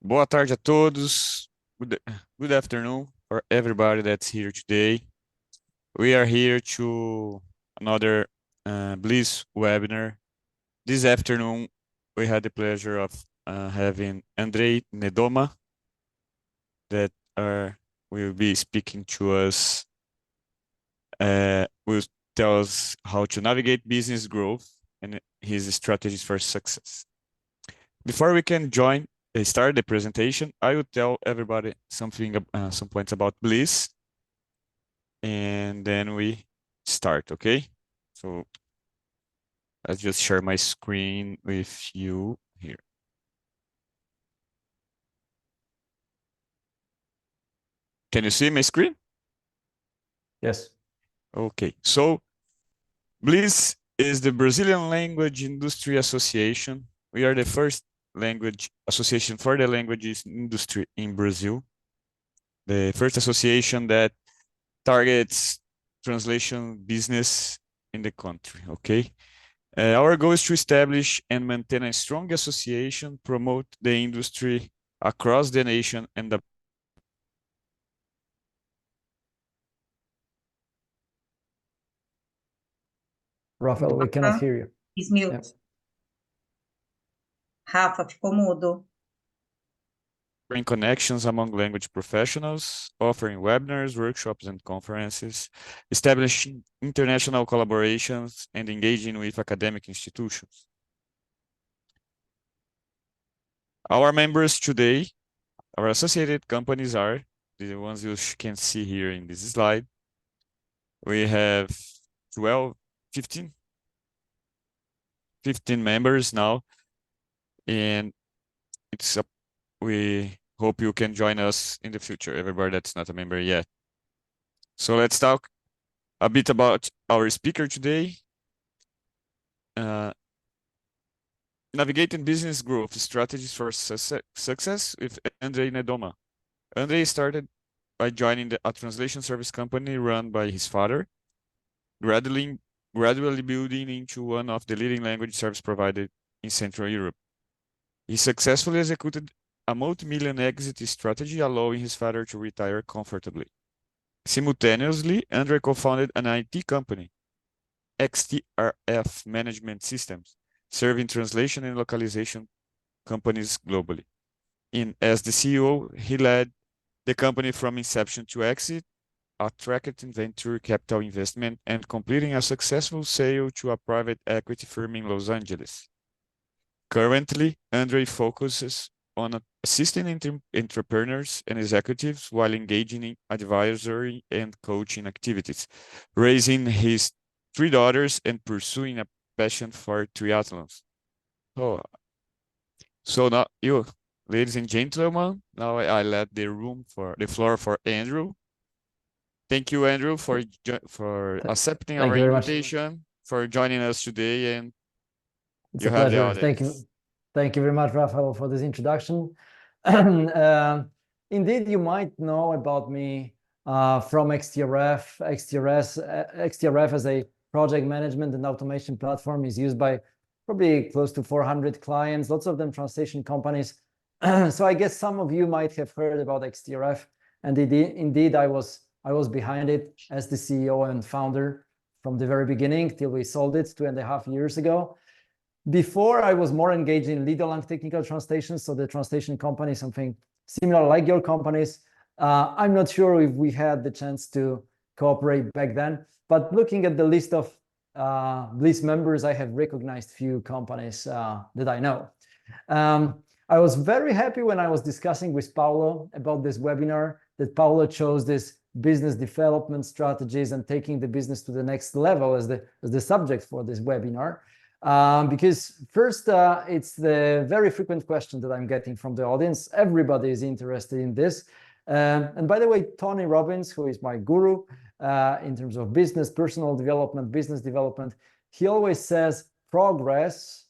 Boa tarde a todos. Good afternoon for everybody that's here today. We are here to another Bliss webinar. This afternoon, we had the pleasure of having Andrzej Nedoma that will be speaking to us, will tell us how to navigate business growth and his strategies for success. Before we can start the presentation, I will tell everybody some points about Bliss, and then we start, okay? So let's just share my screen with you here. Can you see my screen? Yes. Okay, so Bliss is the Brazilian Language Industry Association. We are the first language association for the languages industry in Brazil. The first association that targets translation business in the country, okay? Our goal is to establish and maintain a strong association, promote the industry across the nation and the Rafael, we cannot hear you. He's mute. Yep. Rafa, ficou mudo. bring connections among language professionals, offering webinars, workshops, and conferences, establishing international collaborations, and engaging with academic institutions. Our members today, our associated companies are the ones you can see here in this slide. We have 15 members now, and we hope you can join us in the future, everybody that's not a member yet. So let's talk a bit about our speaker today. Navigating business growth strategies for success with Andrzej Nedoma. Andrzej started by joining a translation service company run by his father, gradually building into one of the leading language service providers in Central Europe. He successfully executed a multi-million exit strategy, allowing his father to retire comfortably. Simultaneously, Andrzej co-founded an IT company, XTRF Management Systems, serving translation and localization companies globally. As the CEO, he led the company from inception to exit, attracting venture capital investment, and completing a successful sale to a private equity firm in Los Angeles. Currently, Andrzej focuses on assisting entrepreneurs and executives while engaging in advisory and coaching activities, raising his 3 daughters and pursuing a passion for triathlons. So now you, ladies and gentlemen, now I let the floor for Andrew. Thank you, Andrew, for accepting our invitation, for joining us today, and it's a pleasure. Thank you very much, Rafael, for this introduction. Indeed, you might know about me from XTRF. XTRF as a project management and automation platform is used by probably close to 400 clients, lots of them translation companies. So I guess some of you might have heard about XTRF, and indeed I was behind it as the CEO and founder from the very beginning till we sold it 2.5 years ago. Before, I was more engaged in LIDO-LANG technical translation, so the translation company, something similar like your companies. I'm not sure if we had the chance to cooperate back then, but looking at the list of Bliss members, I have recognized few companies that I know. I was very happy when I was discussing with Paulo about this webinar, that Paulo chose this business development strategies and taking the business to the next level as the subject for this webinar. Because first, it's the very frequent question that I'm getting from the audience. Everybody is interested in this. And by the way, Tony Robbins, who is my guru in terms of business, personal development, business development, he always says progress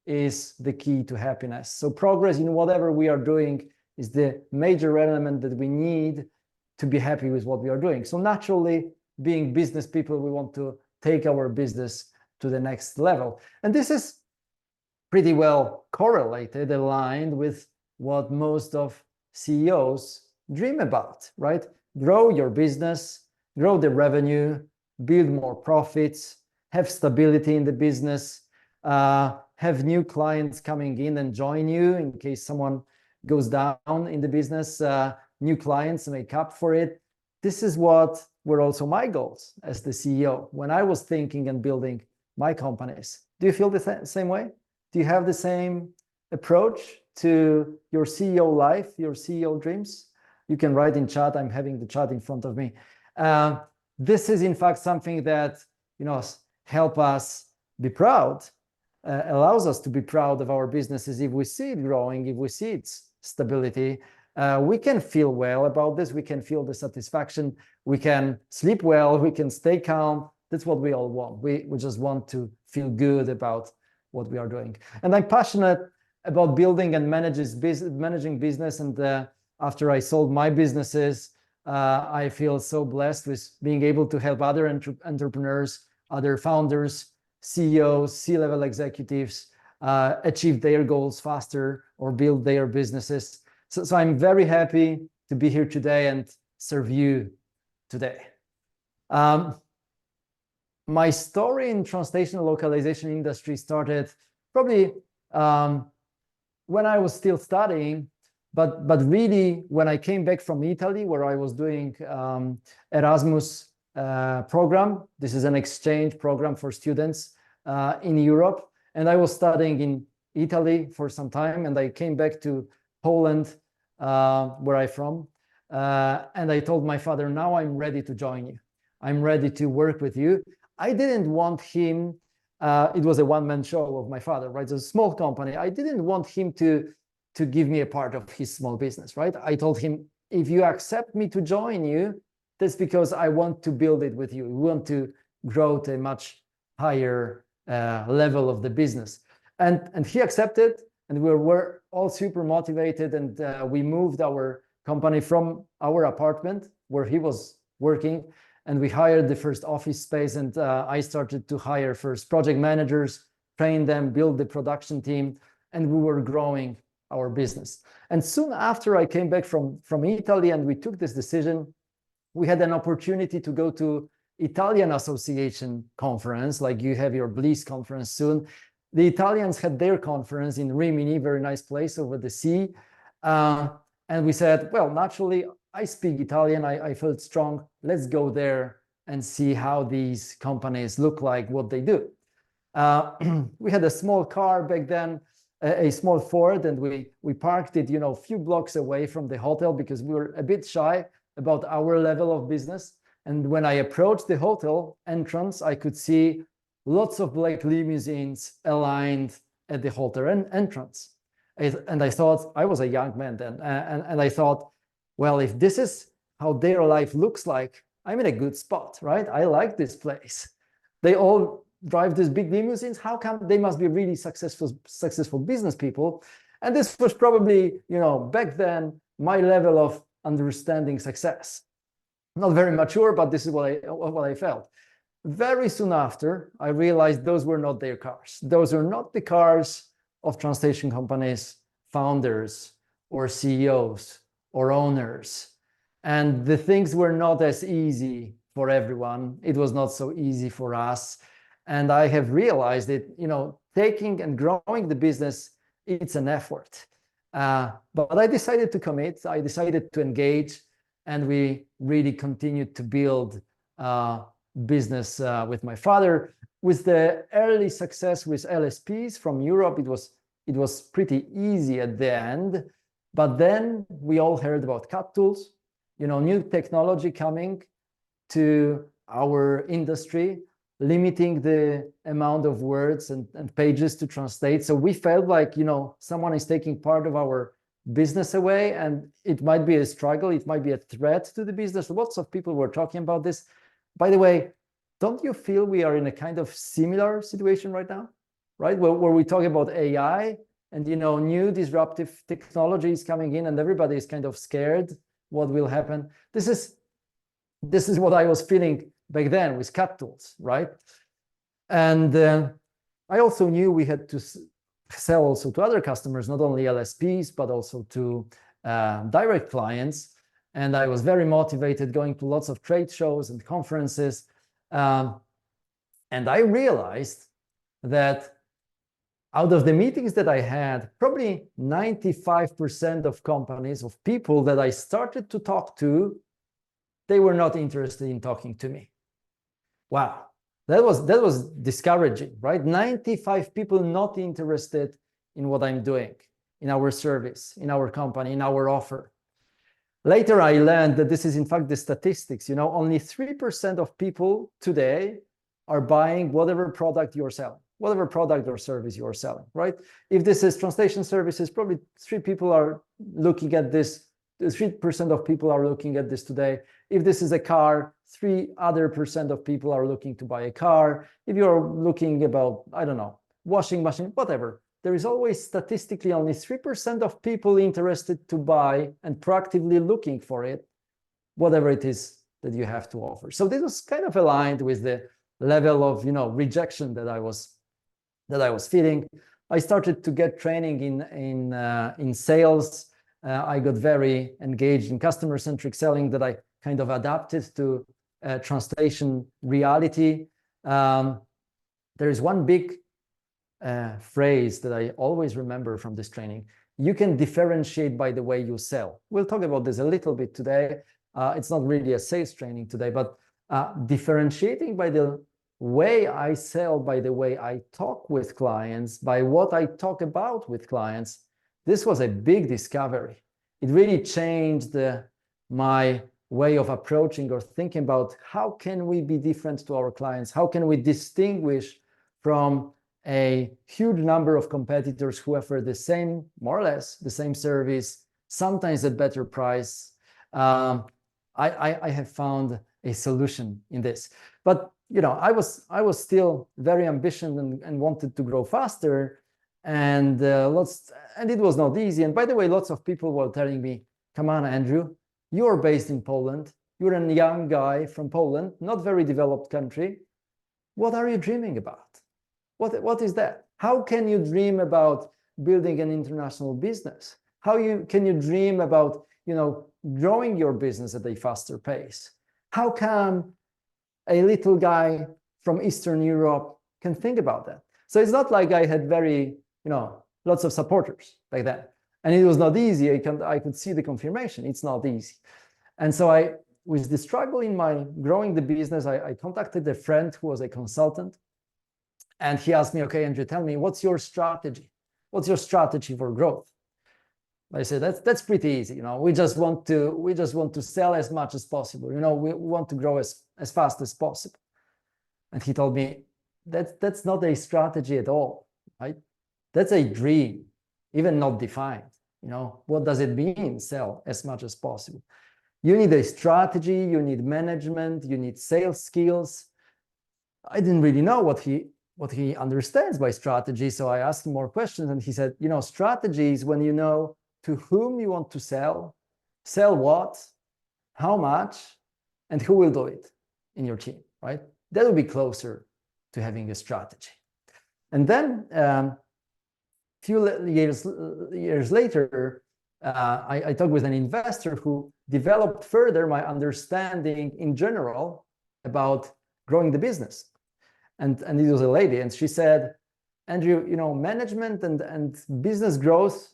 is the key to happiness. So progress in whatever we are doing is the major element that we need to be happy with what we are doing. So naturally, being business people, we want to take our business to the next level. And this is pretty well correlated, aligned with what most of CEOs dream about, right? Grow your business, grow the revenue, build more profits, have stability in the business, have new clients coming in and join you in case someone goes down in the business, new clients make up for it. This is what were also my goals as the CEO when I was thinking and building my companies. Do you feel the same way? Do you have the same approach to your CEO life, your CEO dreams? You can write in chat. I'm having the chat in front of me. This is in fact something that, you know, help us be proud, allows us to be proud of our businesses. If we see it growing, if we see its stability, we can feel well about this. We can feel the satisfaction. We can sleep well. We can stay calm. That's what we all want. We just want to feel good about what we are doing. And I'm passionate about building and managing business. And after I sold my businesses, I feel so blessed with being able to help other entrepreneurs, other founders, CEOs, C-level executives achieve their goals faster or build their businesses. So I'm very happy to be here today and serve you today. My story in translational localization industry started probably when I was still studying, but really when I came back from Italy, where I was doing Erasmus program. This is an exchange program for students in Europe. And I was studying in Italy for some time, and I came back to Poland, where I'm from. And I told my father, now I'm ready to join you. I'm ready to work with you. I didn't want him, it was a one-man show of my father, right? It's a small company. I didn't want him to give me a part of his small business, right? I told him, if you accept me to join you, that's because I want to build it with you. We want to grow to a much higher level of the business. And he accepted, and we were all super motivated, and we moved our company from our apartment where he was working, and we hired the first office space, and I started to hire first project managers, train them, build the production team, and we were growing our business. And soon after I came back from Italy and we took this decision, we had an opportunity to go to Italian Association conference, like you have your Bliss conference soon. The Italians had their conference in Rimini, very nice place over the sea. And we said, well, naturally, I speak Italian. I felt strong. Let's go there and see how these companies look like, what they do. We had a small car back then, a small Ford, and we parked it, a few blocks away from the hotel because we were a bit shy about our level of business. And when I approached the hotel entrance, I could see lots of black limousines aligned at the hotel entrance. And I thought, I was a young man then, and I thought, well, if this is how their life looks like, I'm in a good spot, right? I like this place. They all drive these big limousines. How come they must be really successful business people? And this was probably, back then, my level of understanding success. Not very mature, but this is what I felt. Very soon after, I realized those were not their cars. Those were not the cars of translation companies, founders, or CEOs, or owners. And the things were not as easy for everyone. It was not so easy for us. And I have realized that, taking and growing the business, it's an effort. But I decided to commit. I decided to engage, and we really continued to build business with my father. With the early success with LSPs from Europe, it was pretty easy at the end. But then we all heard about cut tools, new technology coming to our industry, limiting the amount of words and pages to translate. So we felt like, someone is taking part of our business away, and it might be a struggle. It might be a threat to the business. Lots of people were talking about this. By the way, don't you feel we are in a kind of similar situation right now, right? Where we talk about AI and, new disruptive technologies coming in, and everybody is kind of scared what will happen. This is what I was feeling back then with cut tools, right? And I also knew we had to sell also to other customers, not only LSPs, but also to direct clients. And I was very motivated, going to lots of trade shows and conferences. And I realized that out of the meetings that I had, probably 95% of companies, of people that I started to talk to, they were not interested in talking to me. Wow, that was discouraging, right? 95 people not interested in what I'm doing, in our service, in our company, in our offer. Later, I learned that this is in fact the statistics. You know, only 3% of people today are buying whatever product you're selling, whatever product or service you're selling, right? If this is translation services, probably 3 people are looking at this. 3% of people are looking at this today. If this is a car, 3% of people are looking to buy a car. If you're looking about, I don't know, washing machine, whatever, there is always statistically only 3% of people interested to buy and proactively looking for it, whatever it is that you have to offer. So this was kind of aligned with the level of, you know, rejection that I was feeling. I started to get training in sales. I got very engaged in customer-centric selling that I kind of adapted to translation reality. There is one big phrase that I always remember from this training. You can differentiate by the way you sell. We'll talk about this a little bit today. It's not really a sales training today, but differentiating by the way I sell, by the way I talk with clients, by what I talk about with clients, this was a big discovery. It really changed my way of approaching or thinking about how can we be different to our clients? How can we distinguish from a huge number of competitors who offer the same, more or less, the same service, sometimes at better price? I have found a solution in this. But you know, I was still very ambitious and wanted to grow faster. And it was not easy. And by the way, lots of people were telling me, come on, Andrew, you're based in Poland. You're a young guy from Poland, not very developed country. What are you dreaming about? What is that? How can you dream about building an international business? Can you dream about, you know, growing your business at a faster pace? How come a little guy from Eastern Europe can think about that? So it's not like I had very, you know, lots of supporters like that. And it was not easy. I could see the confirmation. It's not easy. And so with the struggle in my growing the business, I contacted a friend who was a consultant. And he asked me, okay, Andrew, tell me, what's your strategy? What's your strategy for growth? I said, that's pretty easy. You know, we just want to sell as much as possible. You know, we want to grow as fast as possible. And he told me, that's not a strategy at all, right? That's a dream, even not defined. You know, what does it mean, sell as much as possible? You need a strategy, you need management, you need sales skills. I didn't really know what he understands by strategy. So I asked him more questions and he said, you know, strategy is when you know to whom you want to sell what, how much, and who will do it in your team, right? That will be closer to having a strategy. And then few years later, I talked with an investor who developed further my understanding in general about growing the business. And it was a lady, and she said, Andrew, you know, management and business growth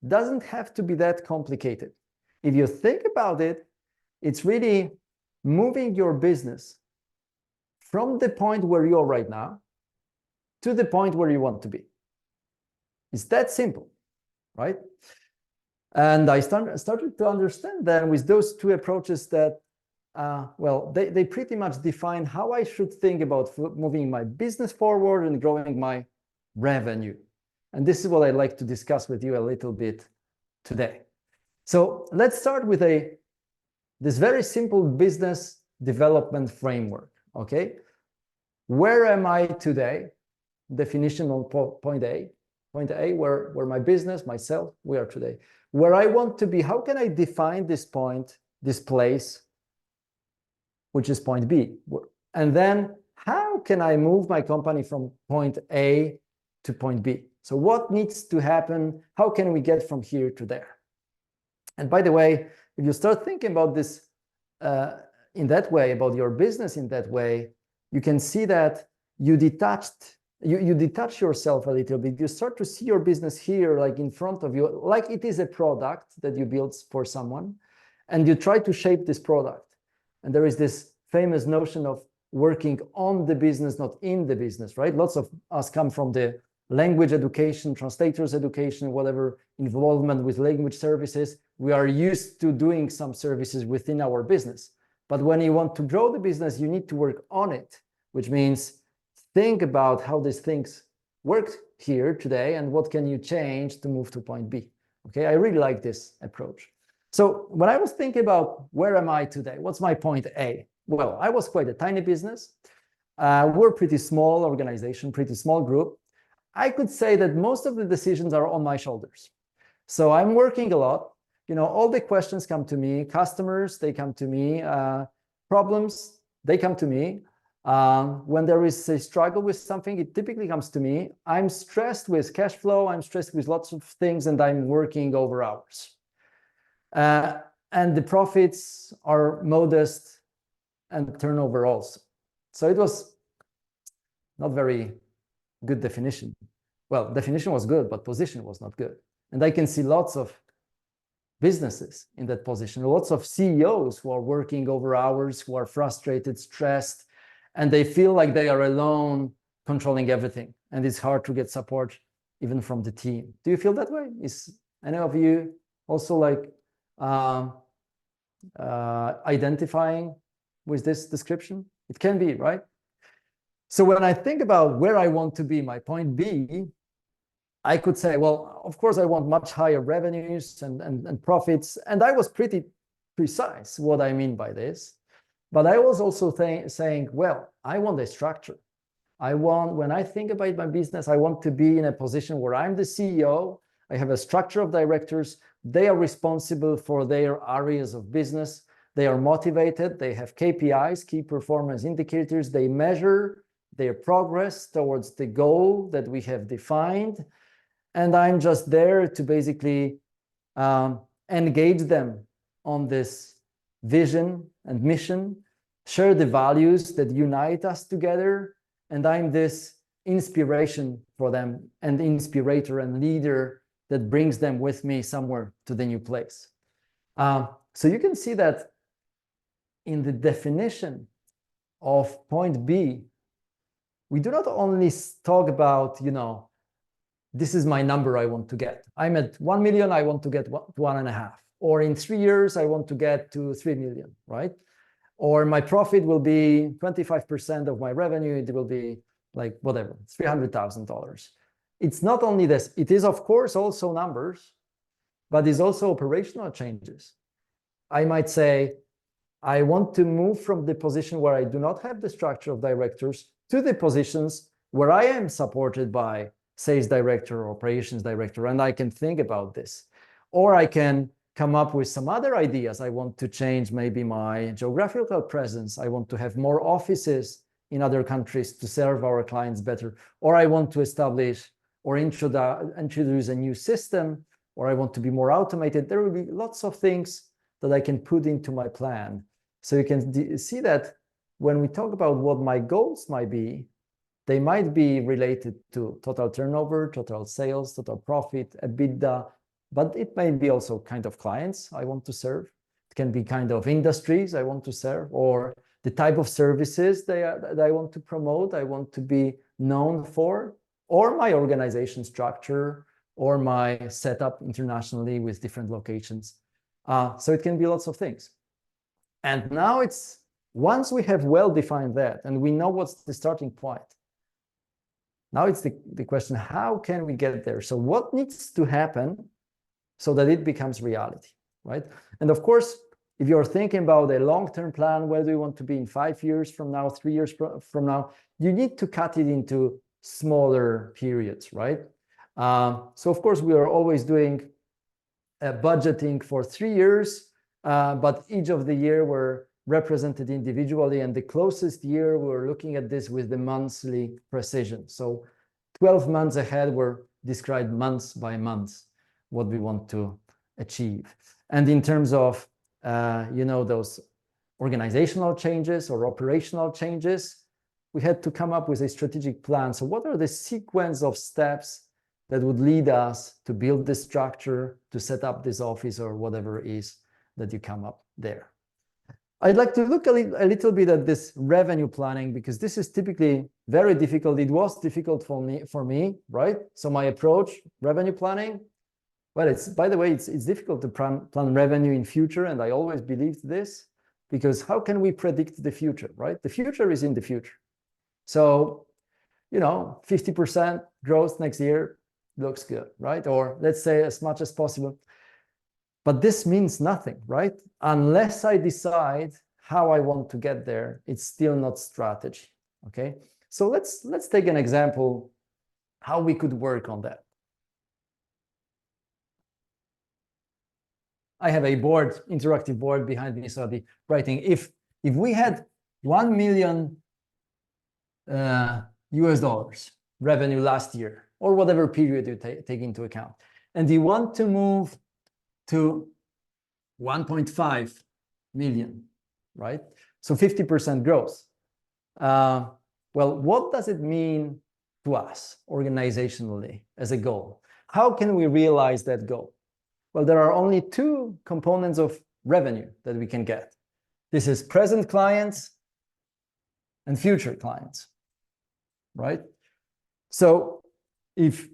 doesn't have to be that complicated. If you think about it, it's really moving your business from the point where you are right now to the point where you want to be. It's that simple, right? And I started to understand then with those two approaches that, well, they pretty much define how I should think about moving my business forward and growing my revenue. And this is what I'd like to discuss with you a little bit today. So let's start with this very simple business development framework, okay? Where am I today? Definition on point A, where my business, myself, we are today. Where I want to be, how can I define this point, this place, which is point B? And then how can I move my company from point A to point B? So what needs to happen? How can we get from here to there? And by the way, if you start thinking about this in that way, about your business in that way, you can see that you detach yourself a little bit. You start to see your business here, like in front of you, like it is a product that you build for someone, and you try to shape this product. And there is this famous notion of working on the business, not in the business, right? Lots of us come from the language education, translators education, whatever involvement with language services. We are used to doing some services within our business. But when you want to grow the business, you need to work on it, which means think about how these things work here today and what can you change to move to point B. Okay, I really like this approach. So when I was thinking about where am I today, what's my point A? Well, I was quite a tiny business. We're a pretty small organization, pretty small group. I could say that most of the decisions are on my shoulders. So I'm working a lot. You know, all the questions come to me, customers, they come to me, problems, they come to me. When there is a struggle with something, it typically comes to me. I'm stressed with cash flow, I'm stressed with lots of things, and I'm working over hours. And the profits are modest and turnover also. So it was not very good definition. Well, definition was good, but position was not good. And I can see lots of businesses in that position, lots of CEOs who are working over hours, who are frustrated, stressed, and they feel like they are alone controlling everything. And it's hard to get support even from the team. Do you feel that way? Is any of you also like identifying with this description? It can be, right? So when I think about where I want to be, my point B, I could say, well, of course, I want much higher revenues and profits. And I was pretty precise what I mean by this. But I was also saying, well, I want a structure. When I think about my business, I want to be in a position where I'm the CEO. I have a structure of directors. They are responsible for their areas of business. They are motivated. They have KPIs, key performance indicators. They measure their progress towards the goal that we have defined. And I'm just there to basically engage them on this vision and mission, share the values that unite us together. And I'm this inspiration for them, and inspirator and leader that brings them with me somewhere to the new place. So you can see that in the definition of point B, we do not only talk about, you know, this is my number I want to get. I'm at 1 million, I want to get 1.5. Or in 3 years, I want to get to 3 million, right? Or my profit will be 25% of my revenue. It will be like whatever, $300,000. It's not only this, it is of course also numbers, but it's also operational changes. I might say, I want to move from the position where I do not have the structure of directors to the positions where I am supported by sales director or operations director, and I can think about this. Or I can come up with some other ideas. I want to change maybe my geographical presence. I want to have more offices in other countries to serve our clients better. Or I want to establish or introduce a new system, or I want to be more automated. There will be lots of things that I can put into my plan. So you can see that when we talk about what my goals might be, they might be related to total turnover, total sales, total profit, EBITDA, but it may be also kind of clients I want to serve. It can be kind of industries I want to serve, or the type of services that I want to promote, I want to be known for, or my organization structure, or my setup internationally with different locations. So it can be lots of things. And now once we have well defined that, and we know what's the starting point, now it's the question, how can we get there? So what needs to happen so that it becomes reality, right? And of course, if you're thinking about a long-term plan, where do you want to be in 5 years from now, 3 years from now, you need to cut it into smaller periods, right? So of course, we are always doing budgeting for 3 years, but each of the year we're represented individually, and the closest year we're looking at this with the monthly precision. So 12 months ahead, we're describe months by months what we want to achieve. And in terms of, those organizational changes or operational changes, we had to come up with a strategic plan. So what are the sequence of steps that would lead us to build this structure, to set up this office or whatever it is that you come up there? I'd like to look a little bit at this revenue planning, because this is typically very difficult. It was difficult for me, right? So my approach, revenue planning, well, by the way, it's difficult to plan revenue in future, and I always believed this, because how can we predict the future, right? The future is in the future. So, 50% growth next year looks good, right? Or let's say as much as possible. But this means nothing, right? Unless I decide how I want to get there, it's still not strategy, okay? So let's take an example how we could work on that. I have a board, interactive board behind me, so I'll be writing. If we had $1 million US dollars revenue last year, or whatever period you take into account, and you want to move to 1.5 million, right? So 50% growth. Well, what does it mean to us organizationally as a goal? How can we realize that goal? Well, there are only two components of revenue that we can get. This is present clients and future clients, right? So if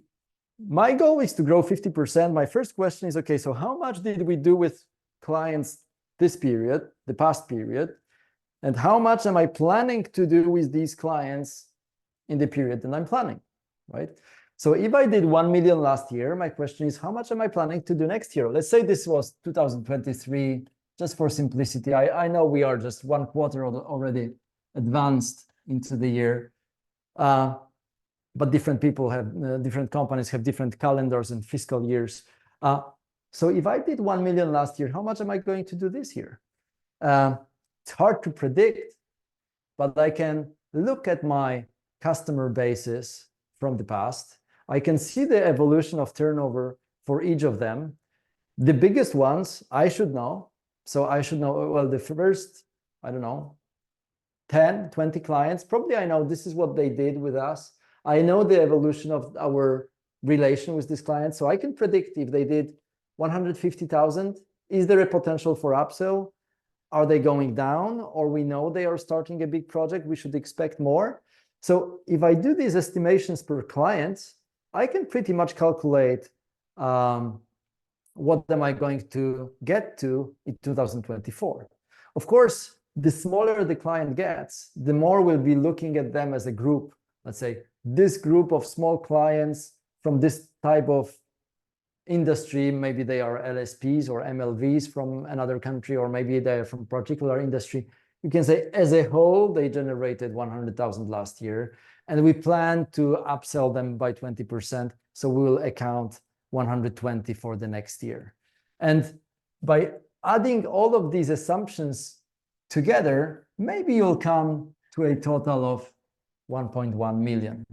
my goal is to grow 50%, my first question is, okay, so how much did we do with clients this period, the past period, and how much am I planning to do with these clients in the period that I'm planning, right? So if I did 1 million last year, my question is, how much am I planning to do next year? Let's say this was 2023, just for simplicity. I know we are just one quarter already advanced into the year, but different people have, different companies have different calendars and fiscal years. So if I did 1 million last year, how much am I going to do this year? It's hard to predict, but I can look at my customer bases from the past. I can see the evolution of turnover for each of them. The biggest ones I should know. So I should know, well, the first, I don't know, 10, 20 clients, probably I know this is what they did with us. I know the evolution of our relation with this client. So I can predict if they did 150,000, is there a potential for upsell? Are they going down? Or we know they are starting a big project, we should expect more. So if I do these estimations per client, I can pretty much calculate what am I going to get to in 2024. Of course, the smaller the client gets, the more we'll be looking at them as a group. Let's say this group of small clients from this type of industry, maybe they are LSPs or MLVs from another country, or maybe they're from particular industry. You can say as a whole, they generated 100,000 last year, and we plan to upsell them by 20%. So we will account 120 for the next year. And by adding all of these assumptions together, maybe you'll come to a total of 1.1 million.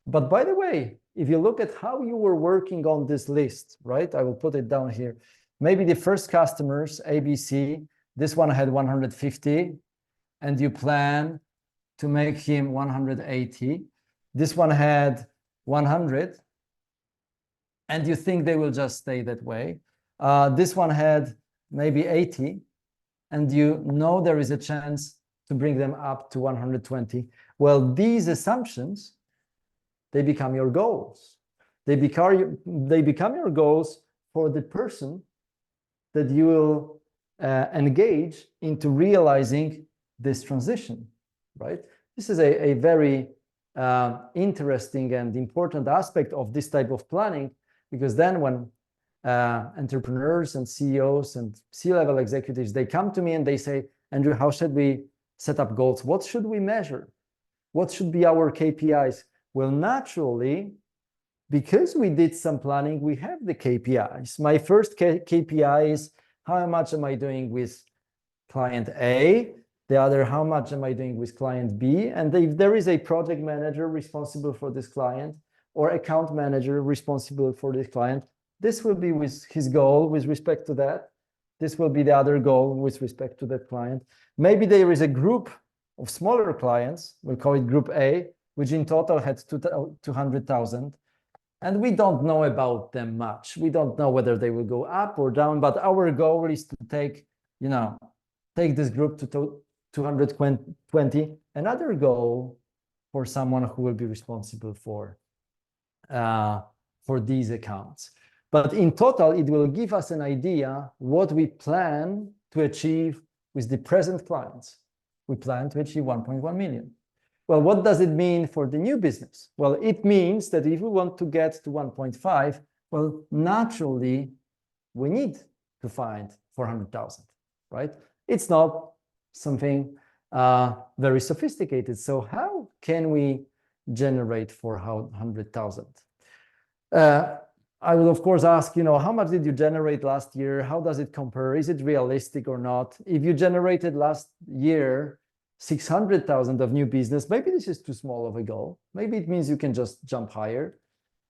But by the way, if you look at how you were working on this list, right? I will put it down here. Maybe the first customers, ABC, this one had 150, and you plan to make him 180. This one had 100, and you think they will just stay that way. This one had maybe 80, and you know there is a chance to bring them up to 120. Well, these assumptions, they become your goals. They become your goals for the person that you will engage into realizing this transition, right? This is a very interesting and important aspect of this type of planning, because then when entrepreneurs and CEOs and C-level executives, they come to me and they say, Andrew, how should we set up goals? What should we measure? What should be our KPIs? Well, naturally, because we did some planning, we have the KPIs. My first KPI is how much am I doing with client A? The other, how much am I doing with client B? And if there is a project manager responsible for this client, or account manager responsible for this client. This will be with his goal with respect to that. This will be the other goal with respect to that client. Maybe there is a group of smaller clients, we'll call it group A, which in total had 200,000. And we don't know about them much. We don't know whether they will go up or down, but our goal is to take this group to 220. Another goal for someone who will be responsible for these accounts. But in total, it will give us an idea what we plan to achieve with the present clients. We plan to achieve 1.1 million. Well, what does it mean for the new business? Well, it means that if we want to get to 1.5, well, naturally, we need to find 400,000, right? It's not something very sophisticated. So how can we generate 400,000? I will, of course, ask, how much did you generate last year? How does it compare? Is it realistic or not? If you generated last year 600,000 of new business, maybe this is too small of a goal. Maybe it means you can just jump higher,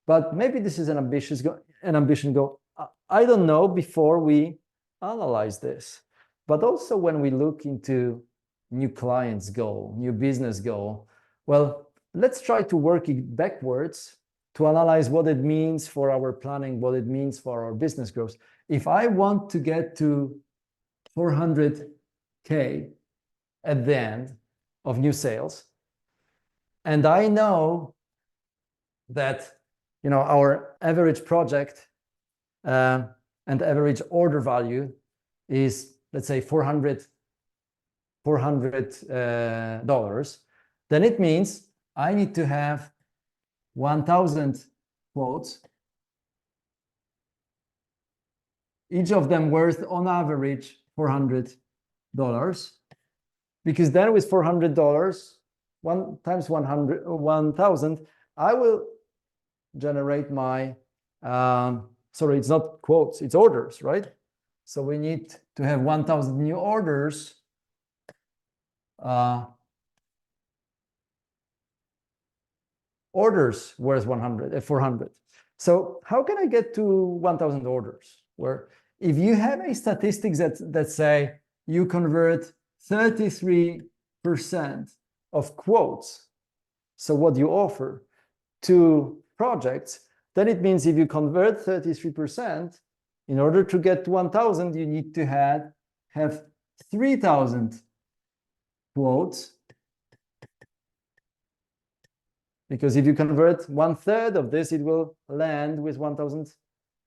but maybe this is an ambition goal. I don't know before we analyze this, but also when we look into new clients goal, new business goal, well, let's try to work it backwards to analyze what it means for our planning, what it means for our business growth. If I want to get to 400K at the end of new sales, and I know that our average project and average order value is, let's say, $400, then it means I need to have 1,000 quotes, each of them worth on average $400, because then with $400, 1 times 1,000, I will generate my, sorry, it's not quotes, it's orders, right? So we need to have 1,000 new orders. Orders worth 400. So how can I get to 1,000 orders? Where if you have a statistics that say you convert 33% of quotes, so what you offer, to projects, then it means if you convert 33%, in order to get to 1,000, you need to have 3,000 quotes. Because if you convert 1/3 of this, it will land with 1,000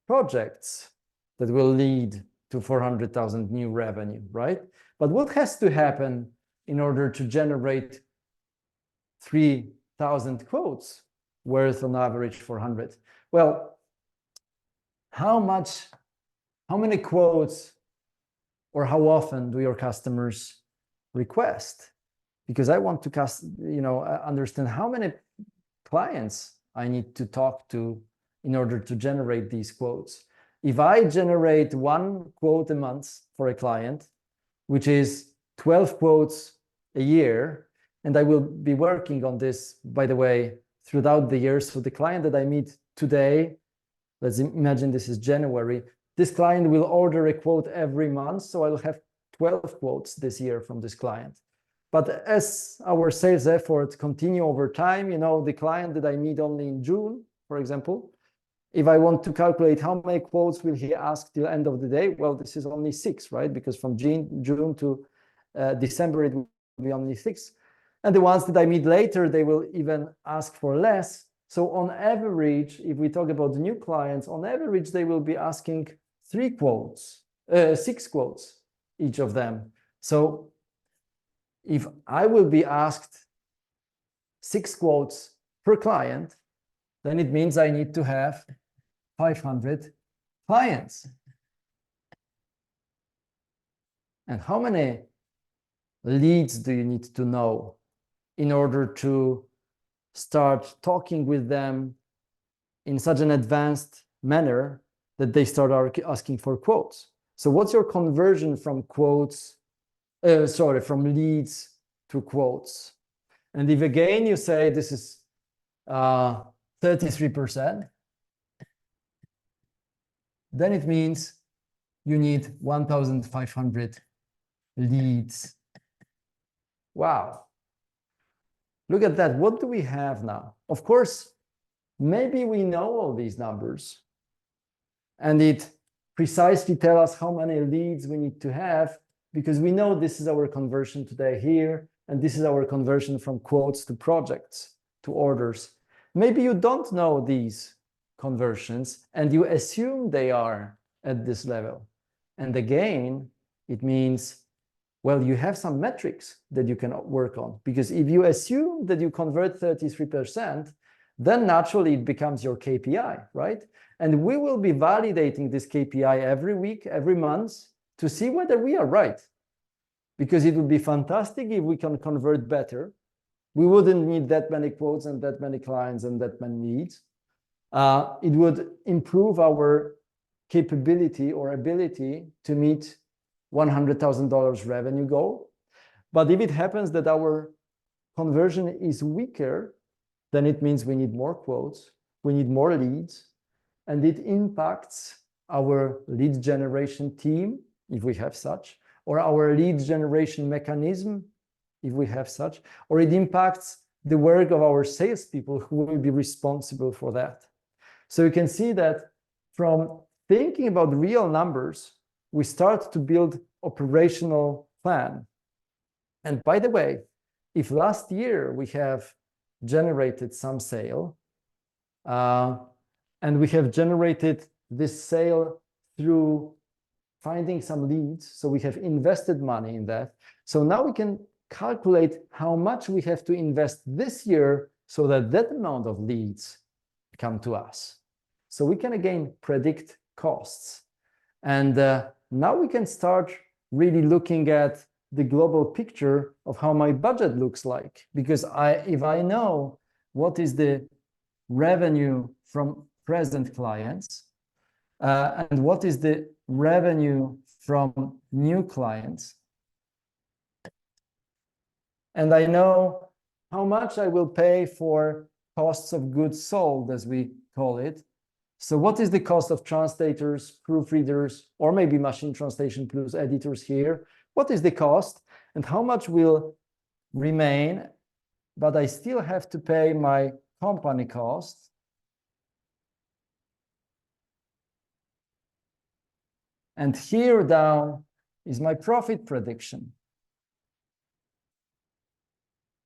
projects that will lead to 400,000 new revenue, right? But what has to happen in order to generate 3,000 quotes worth on average 400? Well, how many quotes or how often do your customers request? Because I want to understand how many clients I need to talk to in order to generate these quotes. If I generate 1 quote a month for a client, which is 12 quotes a year, and I will be working on this, by the way, throughout the year. So the client that I meet today, let's imagine this is January, this client will order a quote every month. So I'll have 12 quotes this year from this client. But as our sales efforts continue over time, the client that I meet only in June, for example, if I want to calculate how many quotes will he ask till end of the day, well, this is only 6, right? Because from June to December, it will be only 6. And the ones that I meet later, they will even ask for less. So on average, if we talk about the new clients, on average, they will be asking 6 quotes, each of them. So if I will be asked 6 quotes per client, then it means I need to have 500 clients. And how many leads do you need to know in order to start talking with them in such an advanced manner that they start asking for quotes? So what's your conversion from quotes, from leads to quotes? And if again you say this is 33%, then it means you need 1,500 leads. Wow. Look at that. What do we have now? Of course, maybe we know all these numbers and it precisely tell us how many leads we need to have, because we know this is our conversion today here, and this is our conversion from quotes to projects to orders. Maybe you don't know these conversions and you assume they are at this level. And again, it means, well, you have some metrics that you can work on, because if you assume that you convert 33%, then naturally it becomes your KPI, right? And we will be validating this KPI every week, every month, to see whether we are right. Because it would be fantastic if we can convert better. We wouldn't need that many quotes and that many clients and that many leads. It would improve our capability or ability to meet $100,000 revenue goal. But if it happens that our conversion is weaker, then it means we need more quotes, we need more leads, and it impacts our lead generation team, if we have such, or our lead generation mechanism, if we have such, or it impacts the work of our salespeople who will be responsible for that. So you can see that from thinking about real numbers, we start to build operational plan. And by the way, if last year we have generated some sale, and we have generated this sale through finding some leads, so we have invested money in that. So now we can calculate how much we have to invest this year so that that amount of leads come to us. So we can again predict costs. And now we can start really looking at the global picture of how my budget looks like. Because if I know what is the revenue from present clients and what is the revenue from new clients, and I know how much I will pay for costs of goods sold, as we call it. So what is the cost of translators, proofreaders, or maybe machine translation plus editors here? What is the cost and how much will remain, but I still have to pay my company costs? And here down is my profit prediction.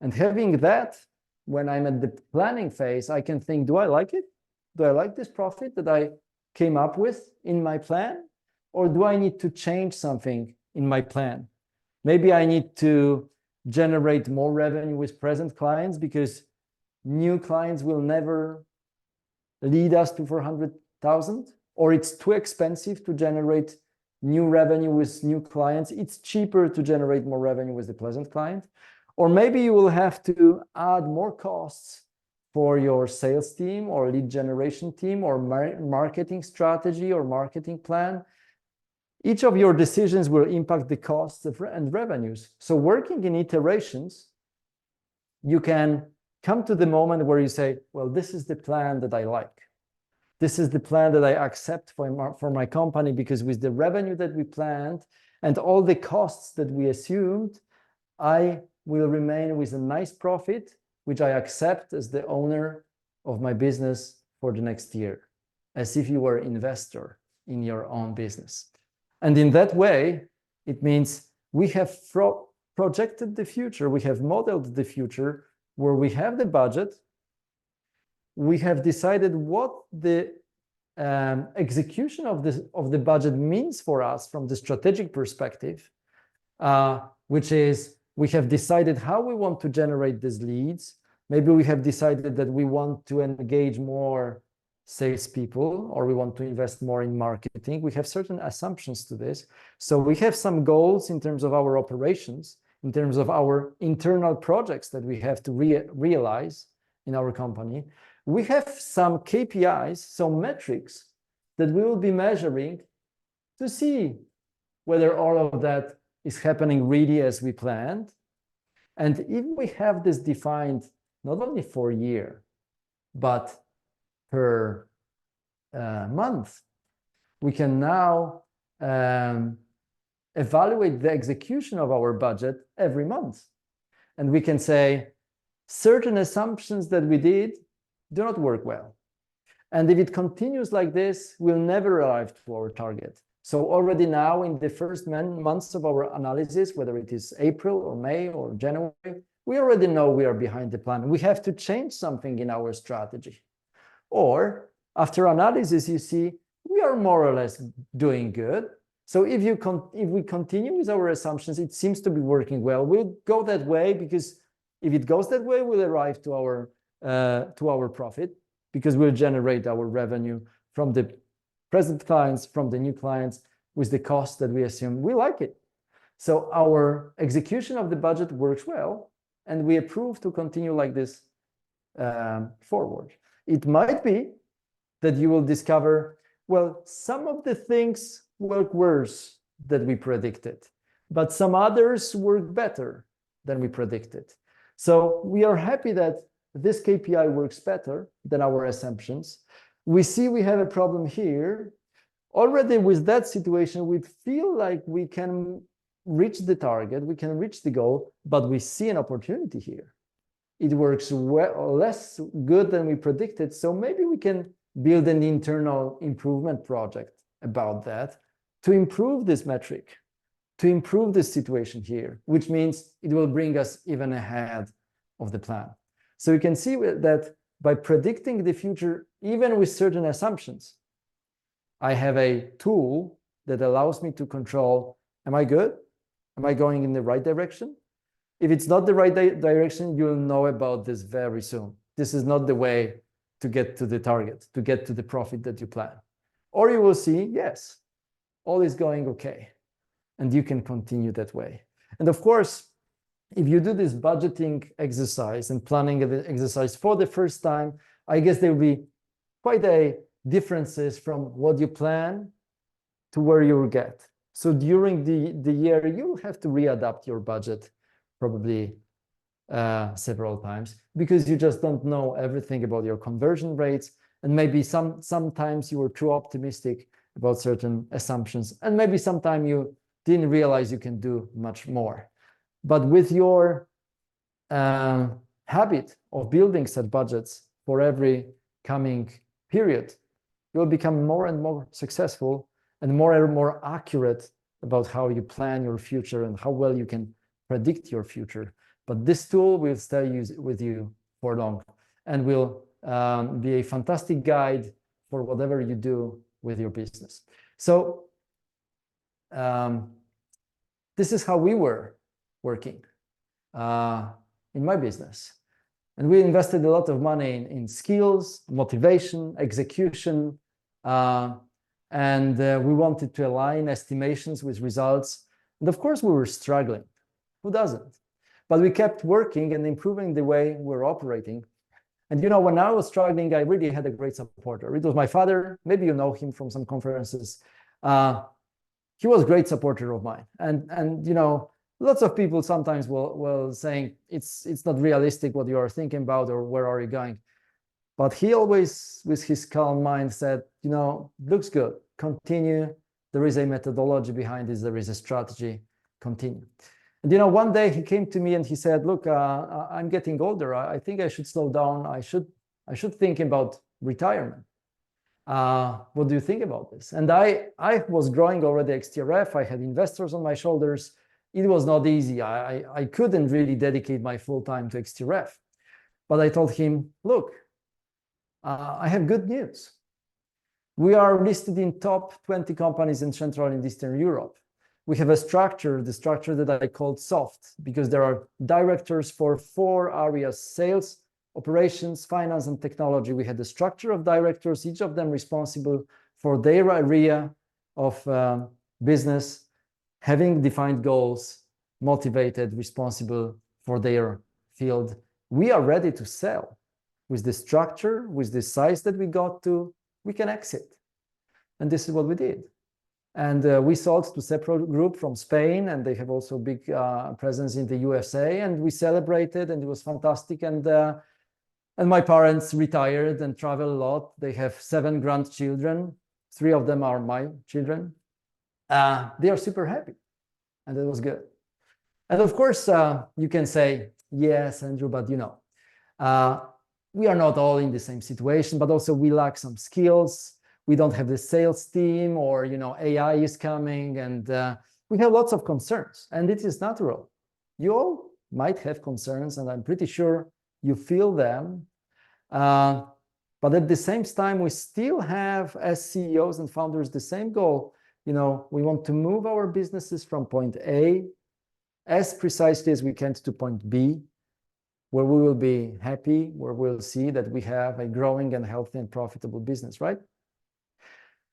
And having that, when I'm at the planning phase, I can think, do I like it? Do I like this profit that I came up with in my plan? Or do I need to change something in my plan? Maybe I need to generate more revenue with present clients because new clients will never lead us to 400,000, or it's too expensive to generate new revenue with new clients. It's cheaper to generate more revenue with the present client. Or maybe you will have to add more costs for your sales team or lead generation team or marketing strategy or marketing plan. Each of your decisions will impact the costs and revenues. So working in iterations, you can come to the moment where you say, well, this is the plan that I like. This is the plan that I accept for my company, because with the revenue that we planned and all the costs that we assumed, I will remain with a nice profit, which I accept as the owner of my business for the next year, as if you were an investor in your own business. And in that way, it means we have projected the future, we have modeled the future where we have the budget, we have decided what the execution of the budget means for us from the strategic perspective, which is we have decided how we want to generate these leads. Maybe we have decided that we want to engage more salespeople, or we want to invest more in marketing. We have certain assumptions to this. So we have some goals in terms of our operations, in terms of our internal projects that we have to realize in our company. We have some KPIs, some metrics that we will be measuring to see whether all of that is happening really as we planned. And if we have this defined not only for a year, but per month, we can now evaluate the execution of our budget every month. And we can say certain assumptions that we did do not work well. And if it continues like this, we'll never arrive to our target. So already now in the first months of our analysis, whether it is April or May or January, we already know we are behind the plan. We have to change something in our strategy. Or after analysis, you see we are more or less doing good. So if we continue with our assumptions, it seems to be working well. We'll go that way, because if it goes that way, we'll arrive to our profit, because we'll generate our revenue from the present clients, from the new clients, with the cost that we assume. We like it. So our execution of the budget works well, and we approve to continue like this forward. It might be that you will discover, well, some of the things work worse than we predicted, but some others work better than we predicted. So we are happy that this KPI works better than our assumptions. We see we have a problem here. Already with that situation, we feel like we can reach the target, we can reach the goal, but we see an opportunity here. It works well, less good than we predicted. So maybe we can build an internal improvement project about that to improve this metric, to improve this situation here, which means it will bring us even ahead of the plan. So you can see that by predicting the future, even with certain assumptions, I have a tool that allows me to control, am I good? Am I going in the right direction? If it's not the right direction, you'll know about this very soon. This is not the way to get to the target, to get to the profit that you plan. Or you will see, yes, all is going okay, and you can continue that way. And of course, if you do this budgeting exercise and planning exercise for the first time, I guess there will be quite a differences from what you plan to where you will get. So during the year, you'll have to readapt your budget probably several times, because you just don't know everything about your conversion rates. And maybe sometimes you were too optimistic about certain assumptions. And maybe sometime you didn't realize you can do much more. But with your habit of building set budgets for every coming period, you'll become more and more successful and more accurate about how you plan your future and how well you can predict your future. But this tool will stay with you for long and will be a fantastic guide for whatever you do with your business. So this is how we were working in my business. And we invested a lot of money in skills, motivation, execution, and we wanted to align estimations with results. And of course, we were struggling. Who doesn't? But we kept working and improving the way we're operating. And you know, when I was struggling, I really had a great supporter. It was my father. Maybe you know him from some conferences. He was a great supporter of mine. And you know, lots of people sometimes will saying it's not realistic what you are thinking about, or where are you going? But he always, with his calm mind, said, you know, looks good, continue. There is a methodology behind this. There is a strategy, continue. And you know, one day he came to me and he said, look, I'm getting older. I think I should slow down. I should think about retirement. What do you think about this? And I was growing already XTRF. I had investors on my shoulders. It was not easy. I couldn't really dedicate my full time to XTRF. But I told him, look, I have good news. We are listed in top 20 companies in Central and Eastern Europe. We have a structure, the structure that I called soft, because there are directors for 4 areas: sales, operations, finance, and technology. We had the structure of directors, each of them responsible for their area of business, having defined goals, motivated, responsible for their field. We are ready to sell. With the structure, with the size that we got to, we can exit. And this is what we did. And we sold to Cepro Group from Spain, and they have also big presence in the USA. And we celebrated, and it was fantastic. And And my parents retired and travel a lot. They have 7 grandchildren. 3 of them are my children. They are super happy, and it was good. And of course, you can say, yes, Andrew, but you know, we are not all in the same situation, but also we lack some skills. We don't have the sales team, or, you know, AI is coming, and we have lots of concerns, and it is natural. You all might have concerns, and I'm pretty sure you feel them. But at the same time, we still have, as CEOs and founders, the same goal. You know, we want to move our businesses from point A as precisely as we can to point B, where we will be happy, where we'll see that we have a growing and healthy and profitable business, right?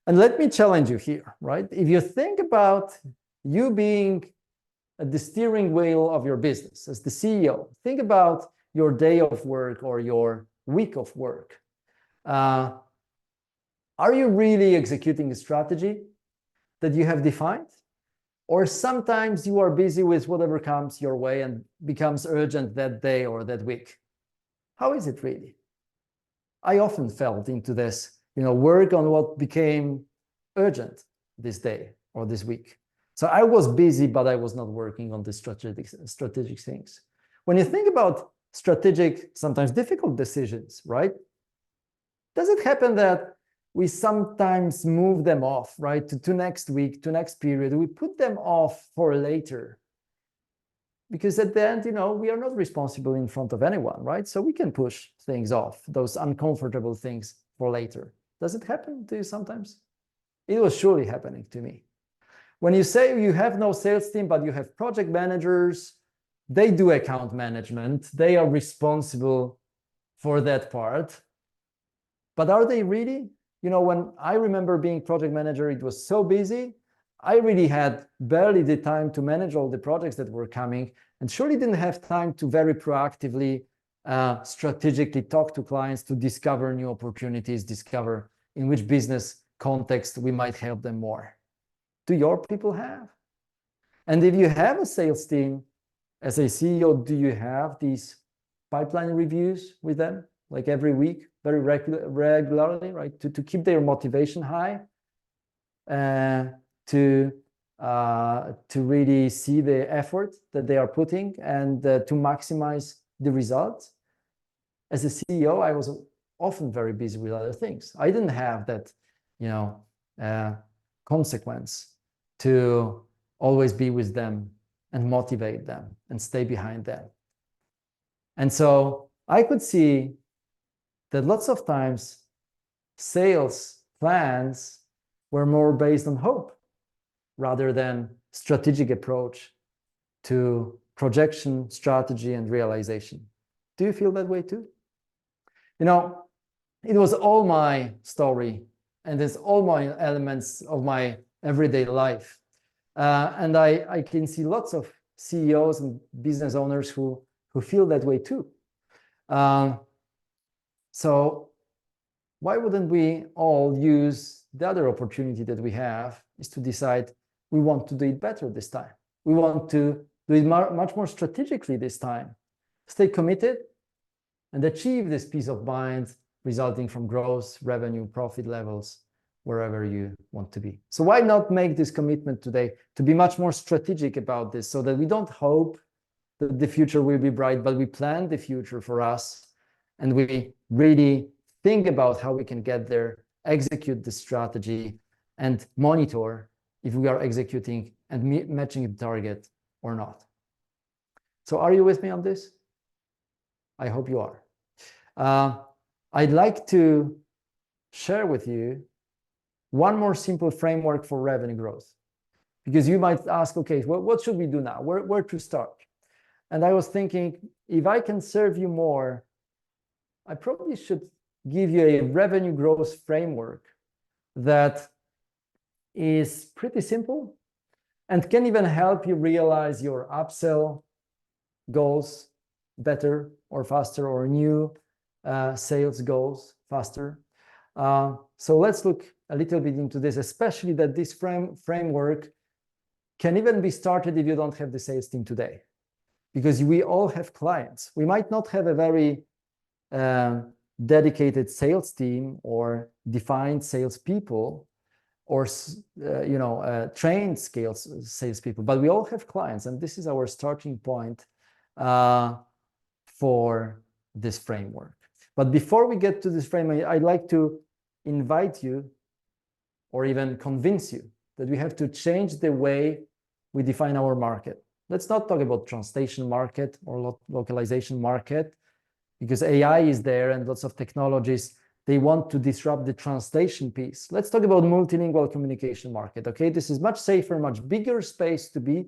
And let me challenge you here, right? If you think about you being at the steering wheel of your business as the CEO, think about your day of work or your week of work. Are you really executing a strategy that you have defined? Or sometimes you are busy with whatever comes your way and becomes urgent that day or that week. How is it really? I often felt into this, you know, work on what became urgent this day or this week. So I was busy, but I was not working on the strategic things. When you think about strategic, sometimes difficult decisions, right? Does it happen that we sometimes move them off, right, to next week, to next period? We put them off for later. Because at the end, you know, we are not responsible in front of anyone, right? So we can push things off, those uncomfortable things, for later. Does it happen to you sometimes? It was surely happening to me. When you say you have no sales team, but you have project managers, they do account management, they are responsible for that part. But are they really? You know, when I remember being project manager, it was so busy. I really had barely the time to manage all the projects that were coming, and surely didn't have time to very proactively, strategically talk to clients to discover new opportunities, discover in which business context we might help them more. Do your people have? And if you have a sales team, as a CEO, do you have these pipeline reviews with them, like every week, very regularly, right? To keep their motivation high, to really see the effort that they are putting, and to maximize the results. As a CEO, I was often very busy with other things. I didn't have that, you know, consequence to always be with them and motivate them and stay behind them. And so I could see that lots of times sales plans were more based on hope rather than strategic approach to projection, strategy, and realization. Do you feel that way too? You know, it was all my story, and it's all my elements of my everyday life. And I can see lots of CEOs and business owners who feel that way too. So why wouldn't we all use the other opportunity that we have, is to decide we want to do it better this time. We want to do it much more strategically this time. Stay committed and achieve this peace of mind resulting from growth, revenue, profit levels, wherever you want to be. So why not make this commitment today to be much more strategic about this, so that we don't hope that the future will be bright, but we plan the future for us, and we really think about how we can get there, execute the strategy, and monitor if we are executing and matching the target or not. So are you with me on this? I hope you are. I'd like to share with you one more simple framework for revenue growth, because you might ask, okay, well, what should we do now? Where to start? And I was thinking, if I can serve you more, I probably should give you a revenue growth framework that is pretty simple and can even help you realize your upsell goals better or faster, or new sales goals faster. So let's look a little bit into this, especially that this framework can even be started if you don't have the sales team today, because we all have clients. We might not have a very dedicated sales team or defined salespeople or trained salespeople, but we all have clients, and this is our starting point for this framework. But before we get to this framework, I'd like to invite you or even convince you that we have to change the way we define our market. Let's not talk about translation market or localization market, because AI is there and lots of technologies, they want to disrupt the translation piece. Let's talk about multilingual communication market, okay? This is much safer, much bigger space to be.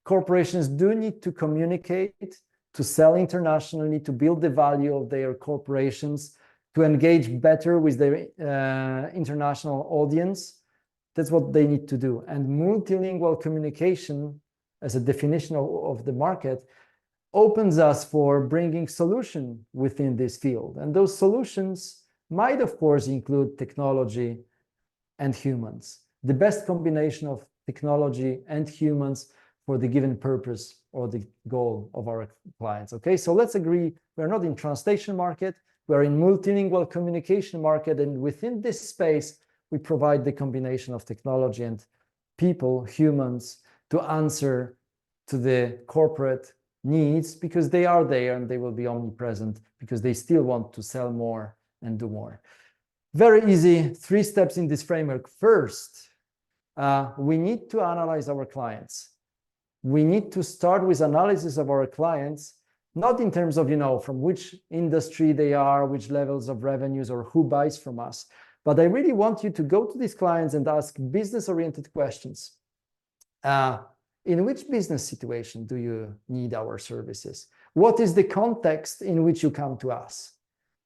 Corporations do need to communicate, to sell internationally, to build the value of their corporations, to engage better with their international audience. That's what they need to do. And multilingual communication, as a definition of the market, opens us for bringing solution within this field. And those solutions might, of course, include technology and humans. The best combination of technology and humans for the given purpose or the goal of our clients. Okay, so let's agree we're not in translation market, we're in multilingual communication market, and within this space, we provide the combination of technology and people, humans, to answer to the corporate needs, because they are there and they will be omnipresent, because they still want to sell more and do more. Very easy, 3 steps in this framework. First, we need to analyze our clients. We need to start with analysis of our clients, not in terms of, from which industry they are, which levels of revenues, or who buys from us. But I really want you to go to these clients and ask business-oriented questions. In which business situation do you need our services? What is the context in which you come to us?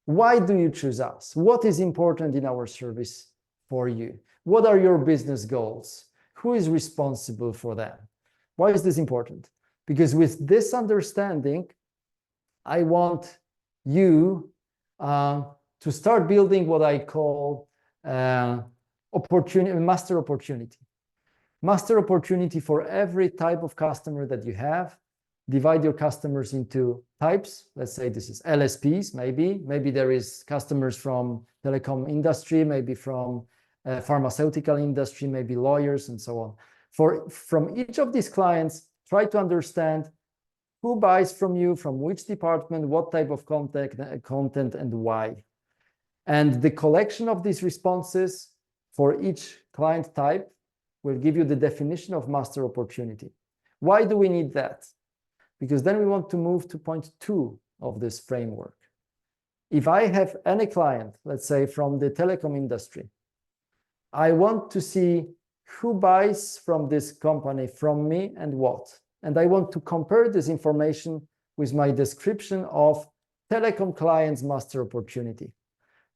Why do you choose us? What is important in our service for you? What are your business goals? Who is responsible for them? Why is this important? Because with this understanding, I want you to start building what I call master opportunity. Master opportunity for every type of customer that you have. Divide your customers into types. Let's say this is LSPs, maybe there is customers from telecom industry, maybe from pharmaceutical industry, maybe lawyers, and so on. From each of these clients, try to understand who buys from you, from which department, what type of content, and why. And the collection of these responses for each client type will give you the definition of master opportunity. Why do we need that? Because then we want to move to point 2 of this framework. If I have any client, let's say from the telecom industry, I want to see who buys from this company from me and what. And I want to compare this information with my description of telecom clients master opportunity.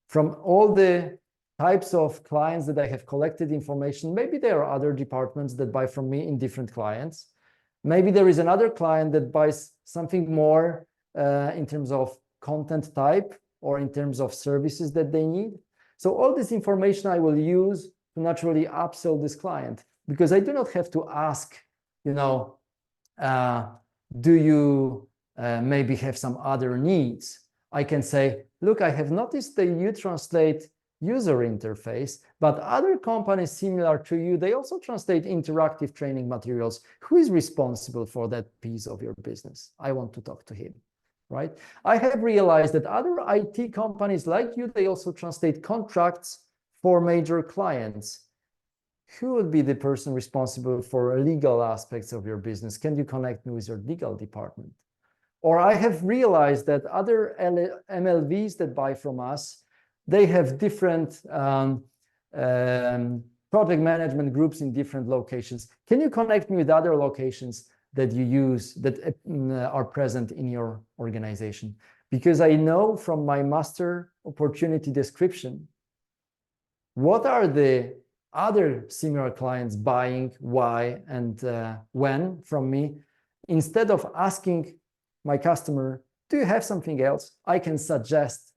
From all the types of clients that I have collected information, maybe there are other departments that buy from me in different clients. Maybe there is another client that buys something more in terms of content type or in terms of services that they need. So all this information I will use to naturally upsell this client, because I do not have to ask, do you maybe have some other needs? I can say, look, I have noticed that you translate user interface, but other companies similar to you, they also translate interactive training materials. Who is responsible for that piece of your business? I want to talk to him, right? I have realized that other IT companies like you, they also translate contracts for major clients. Who would be the person responsible for legal aspects of your business? Can you connect me with your legal department? Or I have realized that other MLVs that buy from us, they have different project management groups in different locations. Can you connect me with other locations that you use that are present in your organization? Because I know from my master opportunity description, what are the other similar clients buying, why, and when from me? Instead of asking my customer, do you have something else? I can suggest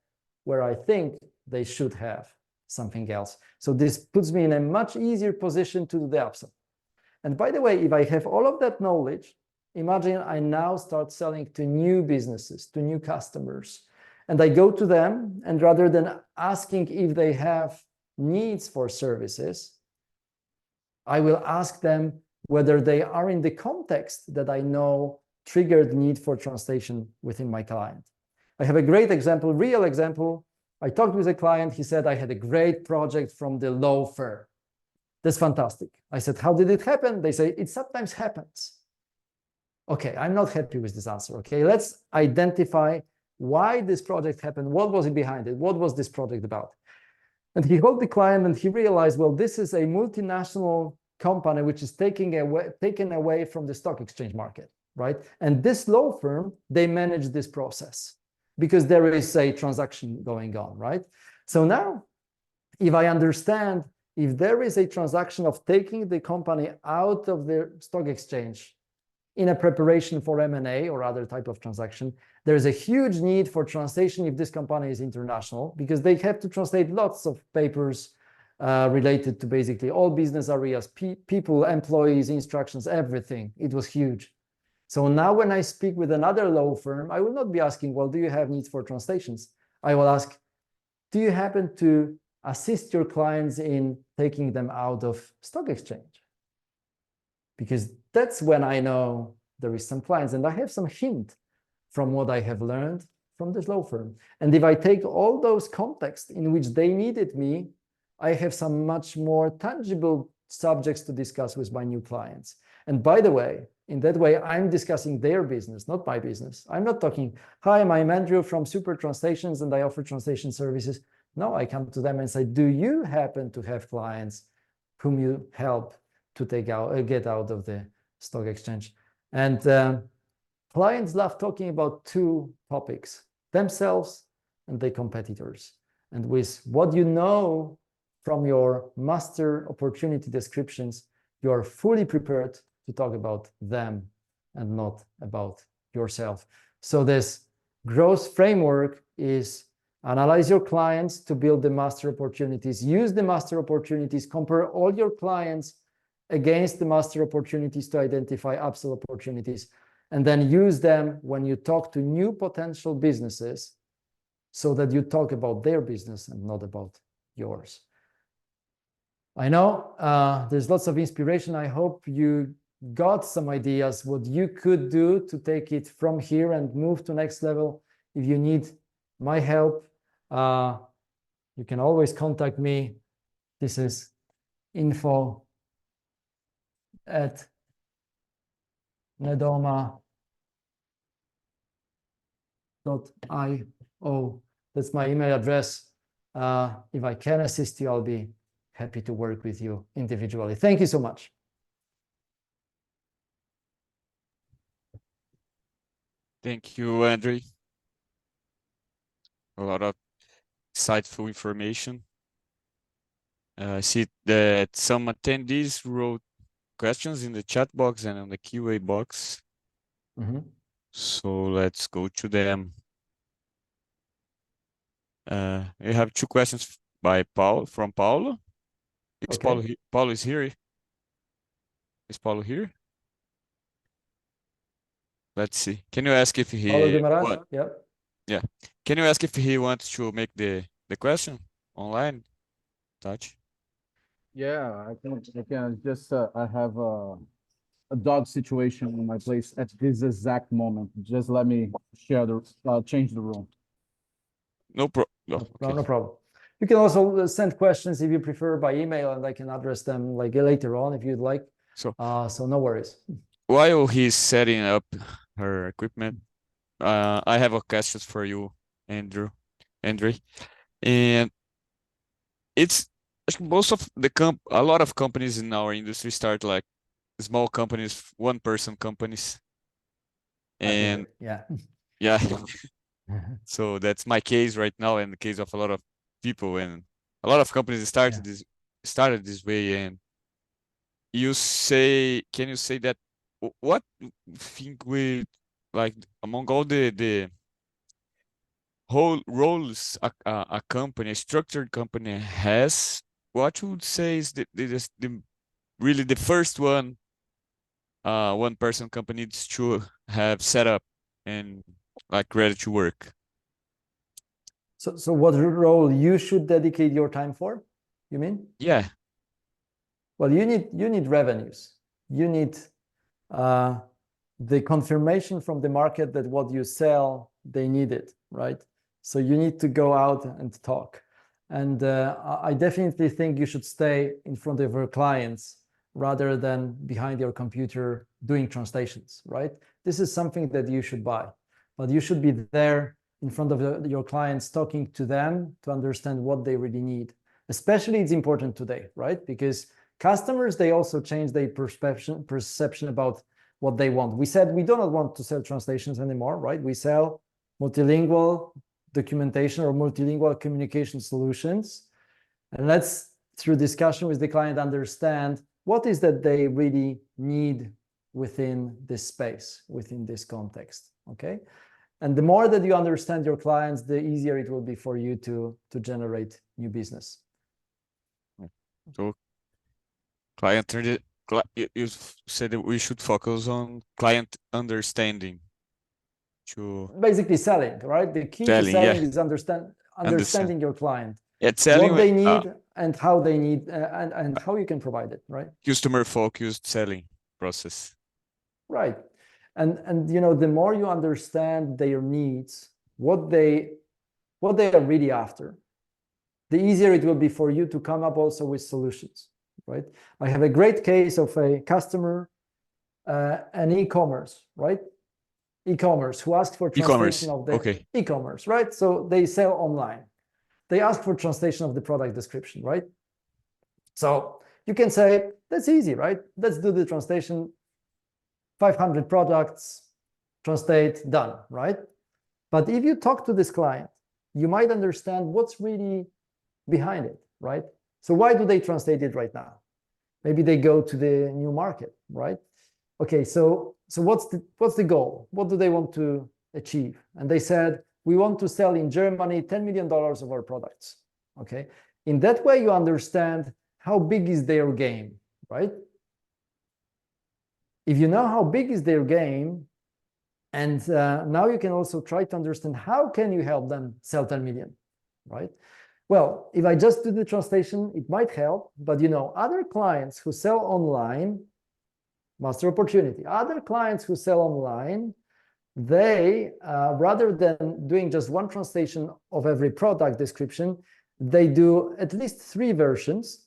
where I think they should have something else. So this puts me in a much easier position to do the upsell. And by the way, if I have all of that knowledge, imagine I now start selling to new businesses, to new customers. And I go to them, and rather than asking if they have needs for services, I will ask them whether they are in the context that I know triggered need for translation within my client. I have a great example, real example. I talked with a client. He said, I had a great project from the law firm. That's fantastic. I said, how did it happen? They say, it sometimes happens. Okay, I'm not happy with this answer. Okay, let's identify why this project happened. What was it behind it? What was this project about? And he called the client and he realized, well, this is a multinational company which is taken away from the stock exchange market, right? And this law firm, they manage this process because there is a transaction going on, right? So now, if I understand if there is a transaction of taking the company out of the stock exchange in a preparation for M&A or other type of transaction, there is a huge need for translation if this company is international, because they have to translate lots of papers related to basically all business areas, people, employees, instructions, everything. It was huge. So now when I speak with another law firm, I will not be asking, well, do you have needs for translations? I will ask, do you happen to assist your clients in taking them out of stock exchange? Because that's when I know there is some clients, and I have some hint from what I have learned from this law firm. And if I take all those contexts in which they needed me, I have some much more tangible subjects to discuss with my new clients. And by the way, in that way, I'm discussing their business, not my business. I'm not talking, hi, I'm Andrew from Super Translations and I offer translation services. No, I come to them and say, do you happen to have clients whom you help to get out of the stock exchange? And clients love talking about two topics, themselves and their competitors. And with what you know from your master opportunity descriptions, you are fully prepared to talk about them and not about yourself. So this growth framework is analyze your clients to build the master opportunities, use the master opportunities, compare all your clients against the master opportunities to identify upsell opportunities, and then use them when you talk to new potential businesses so that you talk about their business and not about yours. I know there's lots of inspiration. I hope you got some ideas what you could do to take it from here and move to next level. If you need my help, you can always contact me. This is info@nedoma.io. That's my email address. If I can assist you, I'll be happy to work with you individually. Thank you so much. Thank you, Andrzej. A lot of insightful information. I see that some attendees wrote questions in the chat box and on the QA box. So let's go to them. We have two questions by from Paulo. Is Okay. Paulo is here? Is Paulo here? Let's see. Can you ask if Paulo he Guimarães? Yep. Yeah. Can you ask if he wants to make the question online, Tati? Yeah, I can just I have a dog situation in my place at this exact moment. Just let me share the change the room. No problem. No problem. You can also send questions if you prefer by email, and I can address them like later on if you'd like. So no worries. While he's setting up her equipment, I have a question for you, Andrew, and it's most of the a lot of companies in our industry start like small companies, one-person companies, and yeah. So that's my case right now, and the case of a lot of people, and a lot of companies started this way. And can you say that what think we like among all the whole roles a company, a structured company has, what you would say is the really the first one person company needs to have set up and like ready to work? So what role you should dedicate your time for, you mean? Yeah. Well, you need revenues. You need the confirmation from the market that what you sell, they need it, right? So you need to go out and talk. And I definitely think you should stay in front of your clients rather than behind your computer doing translations, right? This is something that you should buy, but you should be there in front of your clients, talking to them to understand what they really need. Especially it's important today, right? Because customers, they also change their perception about what they want. We said we do not want to sell translations anymore, right? We sell multilingual documentation or multilingual communication solutions. And let's, through discussion with the client, understand what is that they really need within this space, within this context, okay? And the more that you understand your clients, the easier it will be for you to generate new business. So you said that we should focus on client understanding to basically selling, right? The key to selling is understanding your client, selling what they need and how they need and how you can provide it, right? Customer focused selling process. Right. And you know, the more you understand their needs, what they are really after, the easier it will be for you to come up also with solutions, right? I have a great case of a customer, an e-commerce, right? E-commerce who asked for translation of the e-commerce, right? So they sell online. They ask for translation of the product description, right? So you can say, that's easy, right? Let's do the translation, 500 products, translate, done, right? But if you talk to this client, you might understand what's really behind it, right? So why do they translate it right now? Maybe they go to the new market, right? Okay, so what's the goal? What do they want to achieve? And they said, we want to sell in Germany $10 million of our products, okay? In that way, you understand how big is their game, right? If you know how big is their game, and now you can also try to understand how can you help them sell 10 million, right? Well, if I just do the translation, it might help, but you know, other clients who sell online, master opportunity, other clients who sell online, they, rather than doing just one translation of every product description, they do at least 3 versions,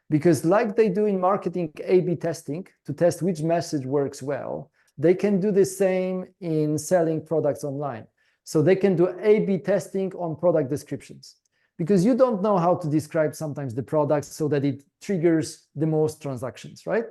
because like they do in marketing A/B testing to test which message works well, they can do the same in selling products online. So they can do A/B testing on product descriptions, because you don't know how to describe sometimes the products so that it triggers the most transactions, right?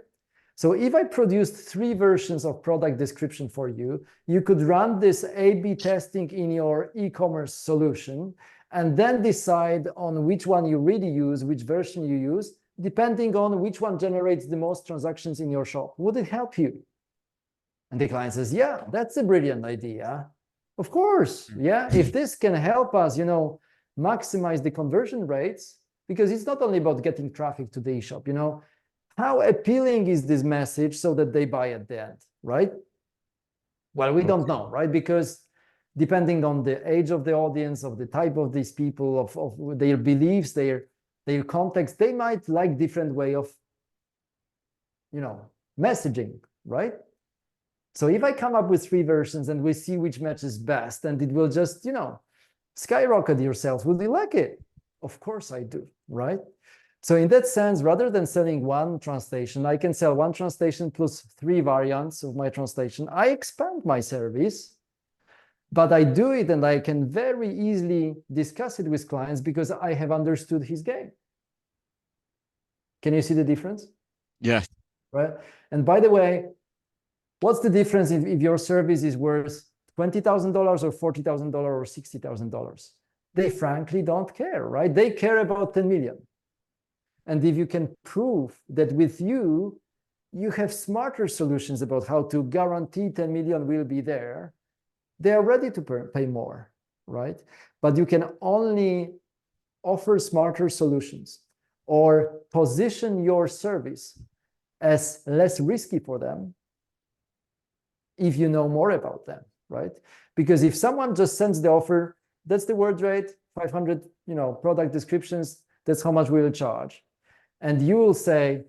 So if I produced 3 versions of product description for you, you could run this A/B testing in your e-commerce solution and then decide on which one you really use, which version you use, depending on which one generates the most transactions in your shop. Would it help you? And the client says, yeah, that's a brilliant idea. Of course, yeah, if this can help us, you know, maximize the conversion rates, because it's not only about getting traffic to the e-shop, you know, how appealing is this message so that they buy at the end, right? Well, we don't know, right? Because depending on the age of the audience, of the type of these people, of their beliefs, their context, they might like different way of, you know, messaging, right? So if I come up with 3 versions and we see which matches best, and it will just, you know, skyrocket your sales, would you like it? Of course I do, right? So in that sense, rather than selling one translation, I can sell one translation plus 3 variants of my translation. I expand my service, but I do it and I can very easily discuss it with clients because I have understood his game. Can you see the difference? Yeah. Right. And by the way, what's the difference if your service is worth $20,000 or $40,000 or $60,000? They frankly don't care, right? They care about 10 million. And if you can prove that with you, you have smarter solutions about how to guarantee 10 million will be there, they are ready to pay more, right? But you can only offer smarter solutions or position your service as less risky for them if you know more about them, right? Because if someone just sends the offer, that's the word rate, 500, product descriptions. That's how much we will charge. And you will say,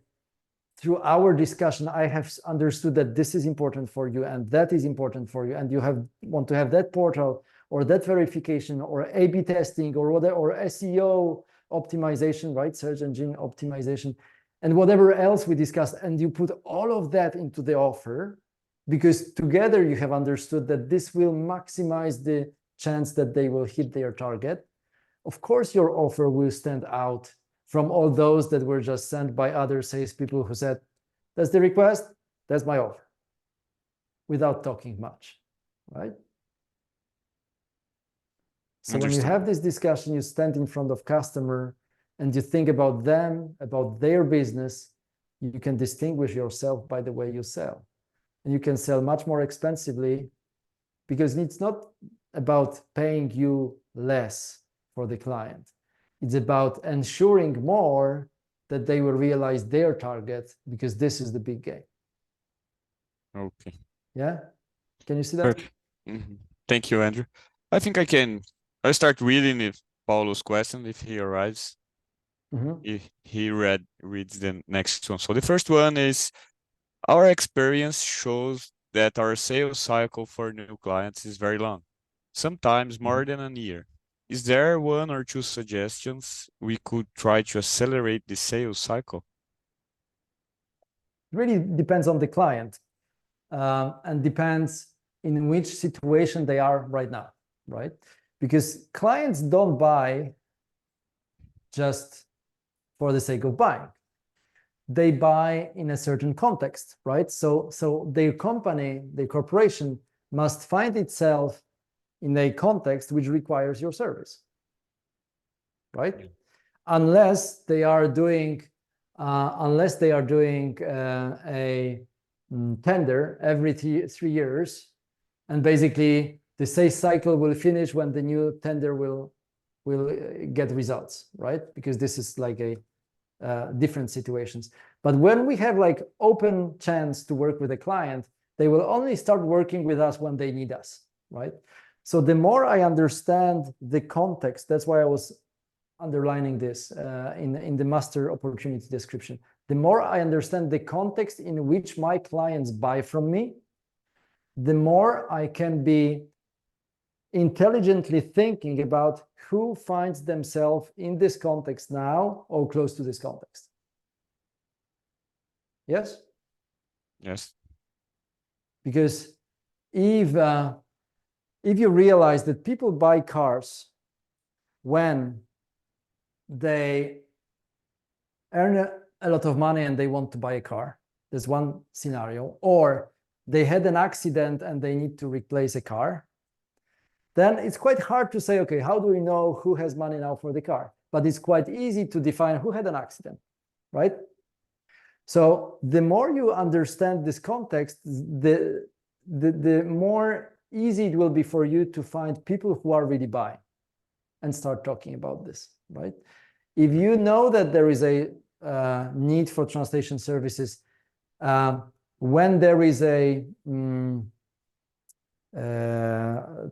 through our discussion, I have understood that this is important for you and that is important for you, and you want to have that portal or that verification or A/B testing or whatever, or SEO optimization, right? Search engine optimization, and whatever else we discussed. And you put all of that into the offer because together you have understood that this will maximize the chance that they will hit their target. Of course, your offer will stand out from all those that were just sent by other salespeople who said, that's the request, that's my offer, without talking much, right? So when you have this discussion, you stand in front of customer and you think about them, about their business, you can distinguish yourself by the way you sell. And you can sell much more expensively because it's not about paying you less for the client. It's about ensuring more that they will realize their target, because this is the big game. Okay. Yeah? Can you see that? Thank you, Andrew. I think I start reading if Paulo's question, if he arrives. He reads the next one. So the first one is, our experience shows that our sales cycle for new clients is very long, sometimes more than a year. Is there one or two suggestions we could try to accelerate the sales cycle? It really depends on the client and depends in which situation they are right now, right? Because clients don't buy just for the sake of buying. They buy in a certain context, right? So their company, their corporation must find itself in a context which requires your service, right? Unless they are doing a tender every 3 years, and basically the sales cycle will finish when the new tender will get results, right? Because this is like a different situations. But when we have like open chance to work with a client, they will only start working with us when they need us, right? So the more I understand the context, that's why I was underlining this in the master opportunity description. The more I understand the context in which my clients buy from me, the more I can be intelligently thinking about who finds themselves in this context now or close to this context. Yes? Yes. Because if you realize that people buy cars when they earn a lot of money and they want to buy a car, there's one scenario, or they had an accident and they need to replace a car, then it's quite hard to say, okay, how do we know who has money now for the car? But it's quite easy to define who had an accident, right? So the more you understand this context, the more easy it will be for you to find people who are really buying and start talking about this, right? If you know that there is a need for translation services, when there is a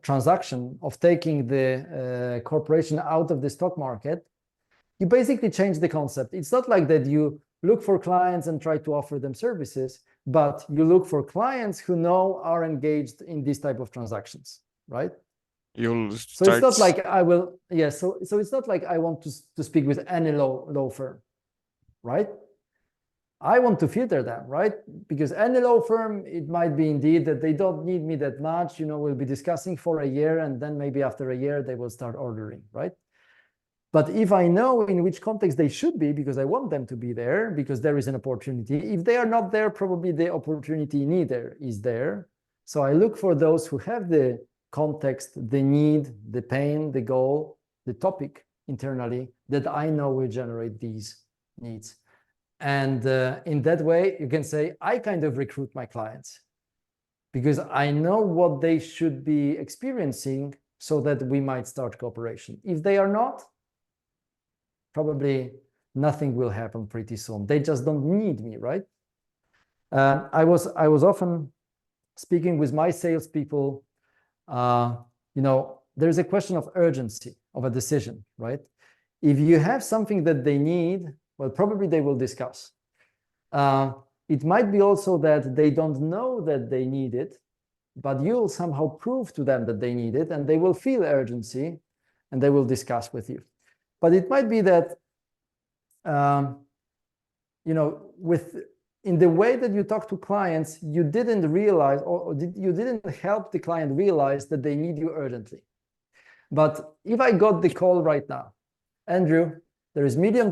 transaction of taking the corporation out of the stock market, you basically change the concept. It's not like that you look for clients and try to offer them services, but you look for clients who know are engaged in this type of transactions, right? So it's not like I will, so it's not like I want to speak with any law firm, right? I want to filter them, right? Because any law firm, it might be indeed that they don't need me that much, we'll be discussing for a year, and then maybe after a year, they will start ordering, right? But if I know in which context they should be, because I want them to be there, because there is an opportunity, if they are not there, probably the opportunity neither is there. So I look for those who have the context, the need, the pain, the goal, the topic internally that I know will generate these needs. And in that way, you can say, I kind of recruit my clients because I know what they should be experiencing so that we might start cooperation. If they are not, probably nothing will happen pretty soon. They just don't need me, right? I was often speaking with my salespeople. There's a question of urgency. of a decision, right? If you have something that they need, well, probably they will discuss. It might be also that they don't know that they need it, but you'll somehow prove to them that they need it, and they will feel urgency, and they will discuss with you. But it might be that, you know, in the way that you talk to clients, you didn't realize, or you didn't help the client realize that they need you urgently. But if I got the call right now, Andrew, there is $1 million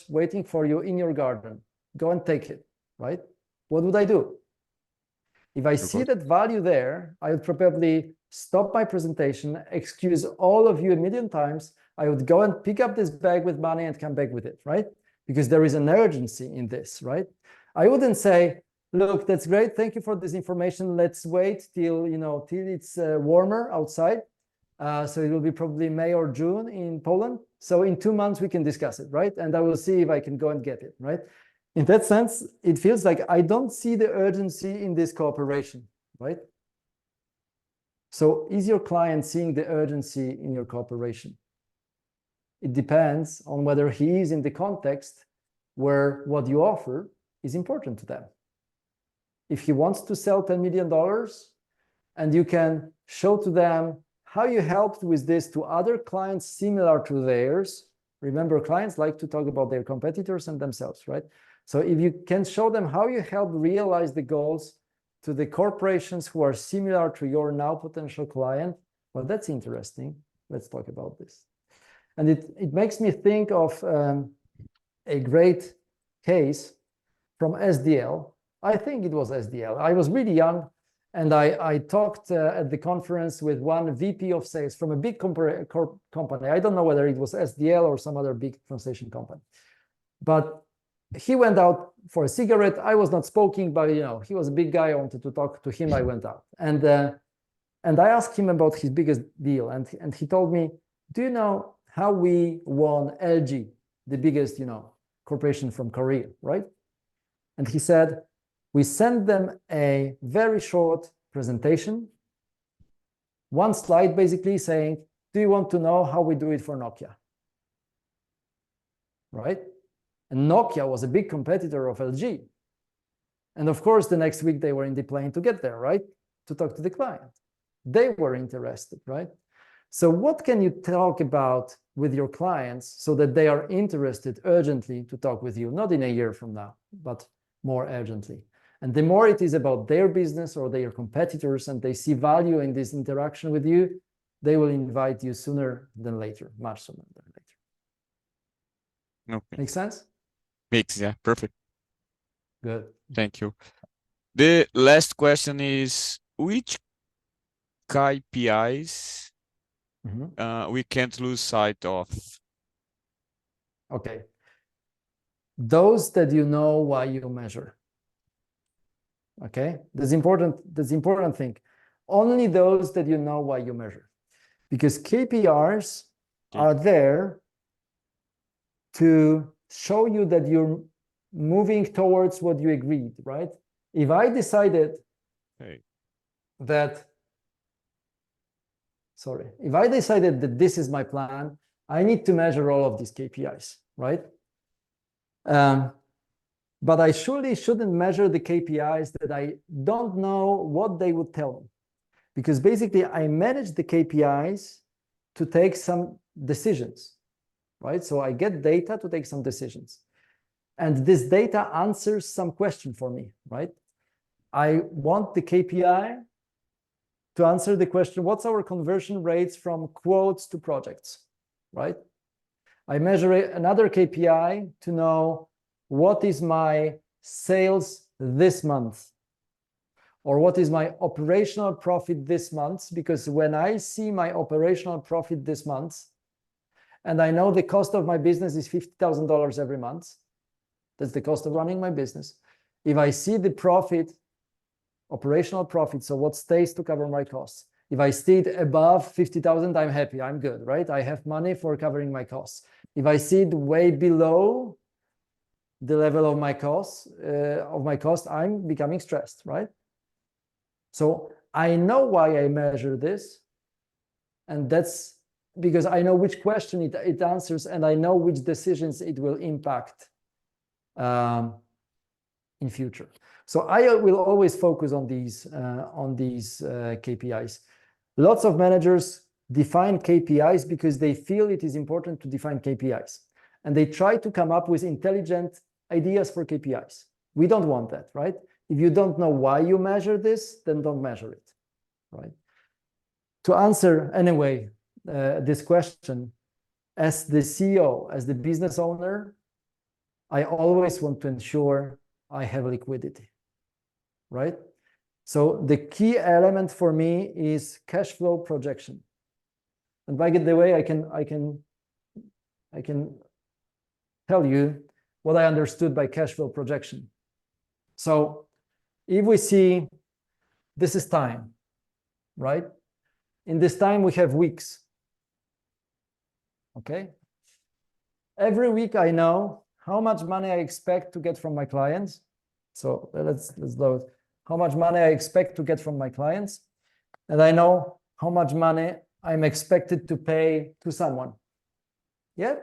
waiting for you in your garden. Go and take it, right? What would I do? If I see that value there, I would probably stop my presentation, excuse all of you 1,000,000 times. I would go and pick up this bag with money and come back with it, right? Because there is an urgency in this, right? I wouldn't say, look, that's great. Thank you for this information. Let's wait till, you know, till it's warmer outside. So it will be probably May or June in Poland. So in 2 months, we can discuss it, right? And I will see if I can go and get it, right? In that sense, it feels like I don't see the urgency in this cooperation, right? So is your client seeing the urgency in your cooperation? It depends on whether he is in the context where what you offer is important to them. If he wants to sell $10 million and you can show to them how you helped with this to other clients similar to theirs. Remember, clients like to talk about their competitors and themselves, right? So if you can show them how you help realize the goals to the corporations who are similar to your now potential client, well, that's interesting. Let's talk about this. And it makes me think of a great case from SDL. I think it was SDL. I was really young, and I talked at the conference with one VP of sales from a big company. I don't know whether it was SDL or some other big translation company. But he went out for a cigarette. I was not smoking, but you know, he was a big guy. I wanted to talk to him. I went out, and I asked him about his biggest deal, and he told me, "Do you know how we won LG, the biggest, you know, corporation from Korea, right?" And he said, "We sent them a very short presentation, one slide basically saying, do you want to know how we do it for Nokia?" Right? And Nokia was a big competitor of LG. And of course, the next week they were in the plane to get there, right? To talk to the client. They were interested, right? So what can you talk about with your clients so that they are interested urgently to talk with you, not in a year from now, but more urgently? And the more it is about their business or their competitors and they see value in this interaction with you, they will invite you sooner than later, much sooner than later. Okay. Make sense? Makes, yeah, perfect. Good. Thank you. The last question is, which KPIs we can't lose sight of? Okay. Those that you know why you measure. Okay, that's important thing. Only those that you know why you measure, because KPIs are there to show you that you're moving towards what you agreed, right? If I decided that, if I decided that this is my plan, I need to measure all of these KPIs, right? But I surely shouldn't measure the KPIs that I don't know what they would tell me. Because basically, I manage the KPIs to take some decisions, right? So I get data to take some decisions. And this data answers some question for me, right? I want the KPI to answer the question, what's our conversion rates from quotes to projects, right? I measure another KPI to know what is my sales this month, or what is my operational profit this month, because when I see my operational profit this month, and I know the cost of my business is $50,000 every month, that's the cost of running my business. If I see the profit, operational profit, so what stays to cover my costs, if I see it above 50,000, I'm happy, I'm good, right? I have money for covering my costs. If I see it way below the level of my cost, I'm becoming stressed, right? So I know why I measure this, and that's because I know which question it answers, and I know which decisions it will impact in future. So I will always focus on these KPIs. Lots of managers define KPIs because they feel it is important to define KPIs, and they try to come up with intelligent ideas for KPIs. We don't want that, right? If you don't know why you measure this, then don't measure it, right? To answer anyway this question, as the CEO, as the business owner, I always want to ensure I have liquidity, right? So the key element for me is cash flow projection. And by the way, I can tell you what I understood by cash flow projection. So if we see this is time, right? In this time, we have weeks. Okay. Every week, I know how much money I expect to get from my clients. So let's load how much money I expect to get from my clients. And I know how much money I'm expected to pay to someone. Yeah.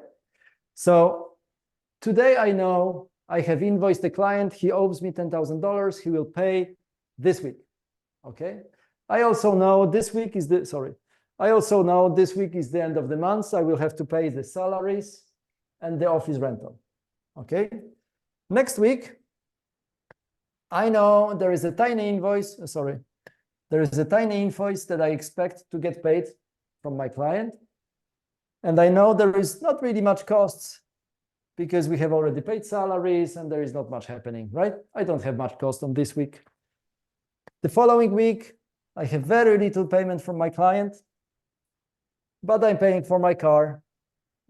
So today, I know I have invoiced the client. He owes me $10,000. He will pay this week. Okay. I also know this week is the end of the month. So I will have to pay the salaries and the office rental. Okay. Next week, I know there is a tiny invoice. There is a tiny invoice that I expect to get paid from my client. And I know there is not really much costs because we have already paid salaries and there is not much happening, right? I don't have much cost on this week. The following week, I have very little payment from my client, but I'm paying for my car,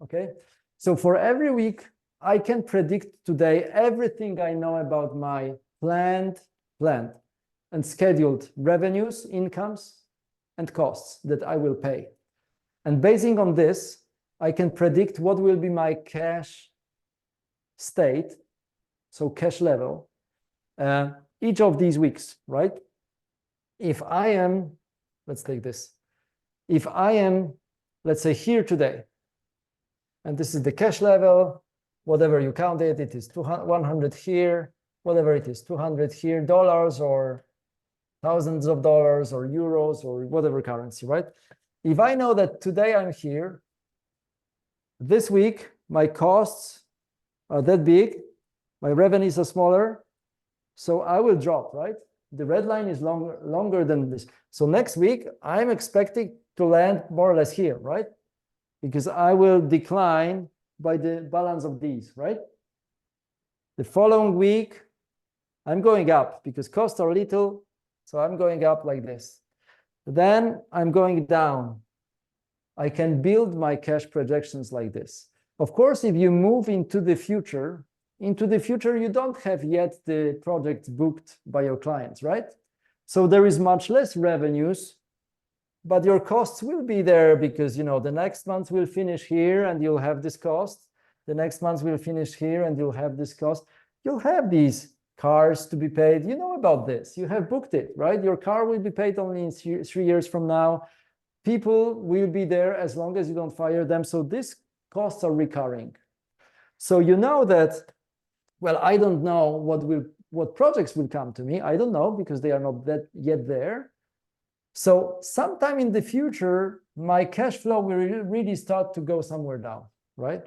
okay? So for every week, I can predict today everything I know about my planned and scheduled revenues, incomes, and costs that I will pay. And basing on this, I can predict what will be my cash state, so cash level, each of these weeks, right? If I am, let's take this. If I am, let's say here today, and this is the cash level, whatever you count it, it is 100 here, whatever it is, 200 here, dollars or thousands of dollars or euros or whatever currency, right? If I know that today I'm here, this week, my costs are that big, my revenues are smaller, so I will drop, right? The red line is longer than this. So next week, I'm expecting to land more or less here, right? Because I will decline by the balance of these, right? The following week, I'm going up because costs are little, so I'm going up like this. Then I'm going down. I can build my cash projections like this. Of course, if you move into the future, you don't have yet the projects booked by your clients, right? So there is much less revenues, but your costs will be there because, you know, the next month will finish here and you'll have this cost. The next month will finish here and you'll have this cost. You'll have these cars to be paid. You know about this. You have booked it, right? Your car will be paid only in 3 years from now. People will be there as long as you don't fire them. So these costs are recurring. So you know that, well, I don't know what projects will come to me. I don't know because they are not yet there. So sometime in the future, my cash flow will really start to go somewhere down, right?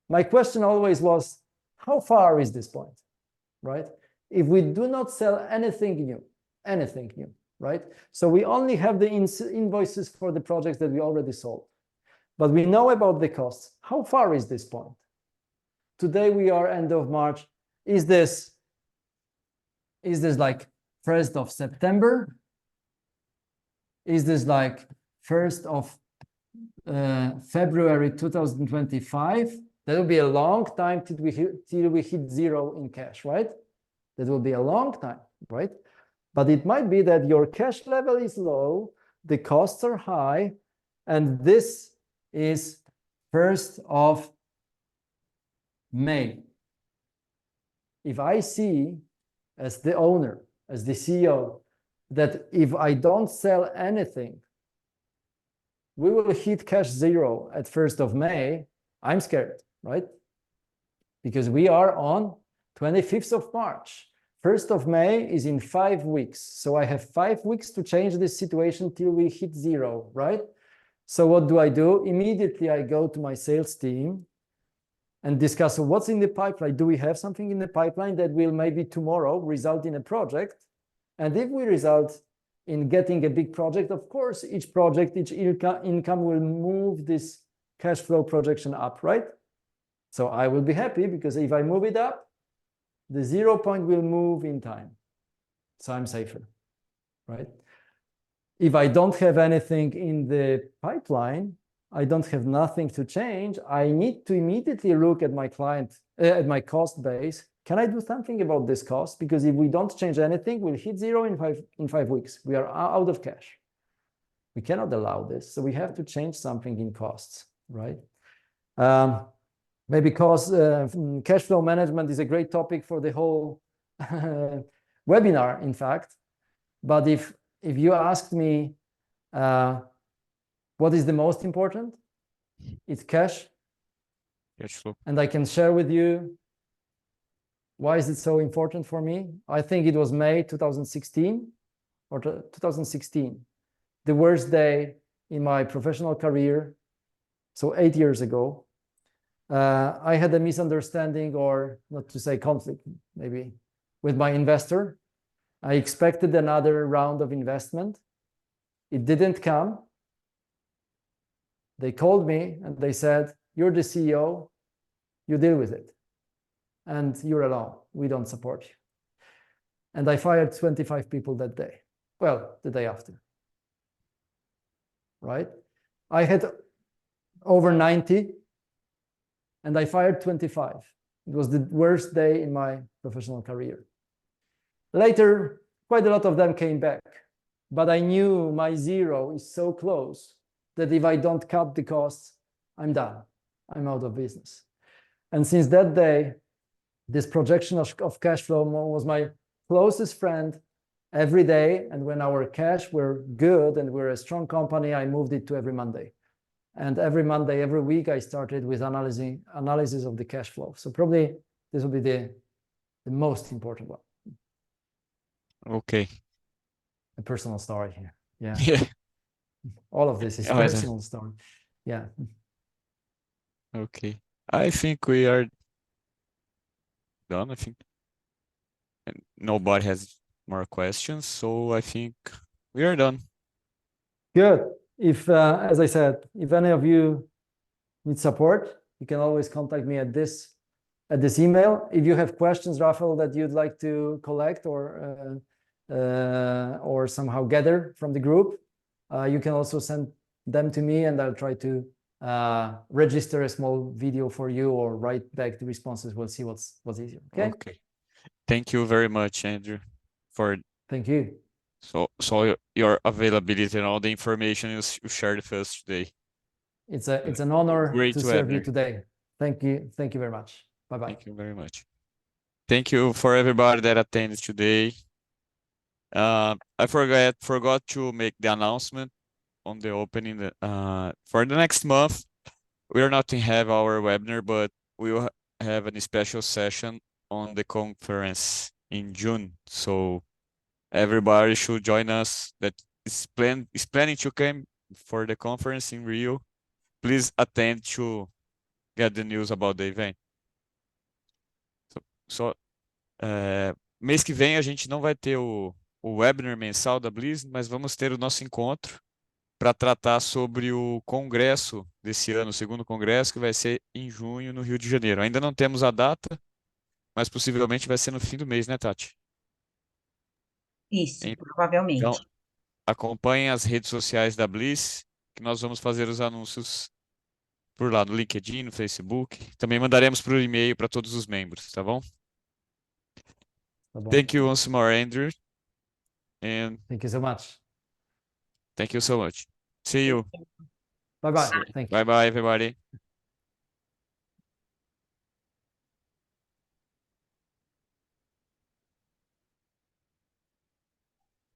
My question always was, how far is this point, right? If we do not sell anything new, right? So we only have the invoices for the projects that we already sold, but we know about the costs. How far is this point? Today we are end of March. Is this like 1st of September? Is this like 1st of February 2025? That will be a long time till we hit zero in cash, right? That will be a long time, right? But it might be that your cash level is low, the costs are high, and this is 1st of May. If I see as the owner, as the CEO, that if I don't sell anything we will hit cash zero at 1st of May, I'm scared, right? Because we are on 25th of March. 1st of May is in 5 weeks. So I have 5 weeks to change this situation till we hit zero, right? So what do? Immediately I go to my sales team and discuss what's in the pipeline. Do we have something in the pipeline that will maybe tomorrow result in a project? And if we result in getting a big project, of course, each project, each income will move this cash flow projection up, right? So I will be happy because if I move it up, the 0 point will move in time. So I'm safer, right? If I don't have anything in the pipeline, I don't have nothing to change, I need to immediately look at my at my cost base. Can I do something about this cost? Because if we don't change anything, we'll hit zero in 5 weeks. We are out of cash. We cannot allow this. So we have to change something in costs, right? Maybe cash flow management is a great topic for the whole webinar, in fact. But if you asked me what is the most important, it's cash. Cash flow. And I can share with you why is it so important for me. I think it was May 2016 or 2016, the worst day in my professional career. So 8 years ago, I had a misunderstanding, or not to say conflict, maybe, with my investor. I expected another round of investment. It didn't come. They called me and they said, you're the CEO, you deal with it. And you're alone, we don't support you. And I fired 25 people that day. Well, the day after, right? I had over 90 and I fired 25. It was the worst day in my professional career. Later, quite a lot of them came back, but I knew my zero is so close that if I don't cut the costs, I'm done. I'm out of business. And since that day, this projection of cash flow was my closest friend every day. And when our cash were good and we're a strong company, I moved it to every Monday. And every Monday, every week, I started with analysis of the cash flow. So probably this will be the most important one. Okay. A personal story here. Yeah. Yeah. All of this is personal story. Yeah. Okay. I think we are done. I think and nobody has more questions, so I think we are done. Good. If, as I said, if any of you need support, you can always contact me at this email. If you have questions, Rafael, that you'd like to collect or somehow gather from the group, you can also send them to me, and I'll try to register a small video for you or write back the responses. We'll see what's easier. Okay. Okay. Thank you very much, Andrew, for Thank you. So your availability and all the information you shared with us today. It's an honor to serve you webinar. today. Thank you. Thank you very much. Bye-bye. Thank you very much. Thank you for everybody that attended today. I forgot to make the announcement on the opening for the next month. We are not to have our webinar, but we will have a special session on the conference in June. So everybody should join us that is planning to come for the conference in Rio. Please attend to get the news about the event. Mês que vem a gente não vai ter o webinar mensal da Blizz, mas vamos ter o nosso encontro para tratar sobre o congresso desse ano, o segundo congresso, que vai ser em junho no Rio de Janeiro. Ainda não temos a data, mas possivelmente vai ser no fim do mês, né, Tati? Isso, provavelmente. Então, acompanhem as redes sociais da Blizz, que nós vamos fazer os anúncios por lá no LinkedIn, no Facebook. Também mandaremos por e-mail para todos os membros, tá bom? Tá bom. Thank you once more, Andrew. And Thank you so much. thank you so much. See you. Bye-bye. Thank you. Bye-bye, everybody.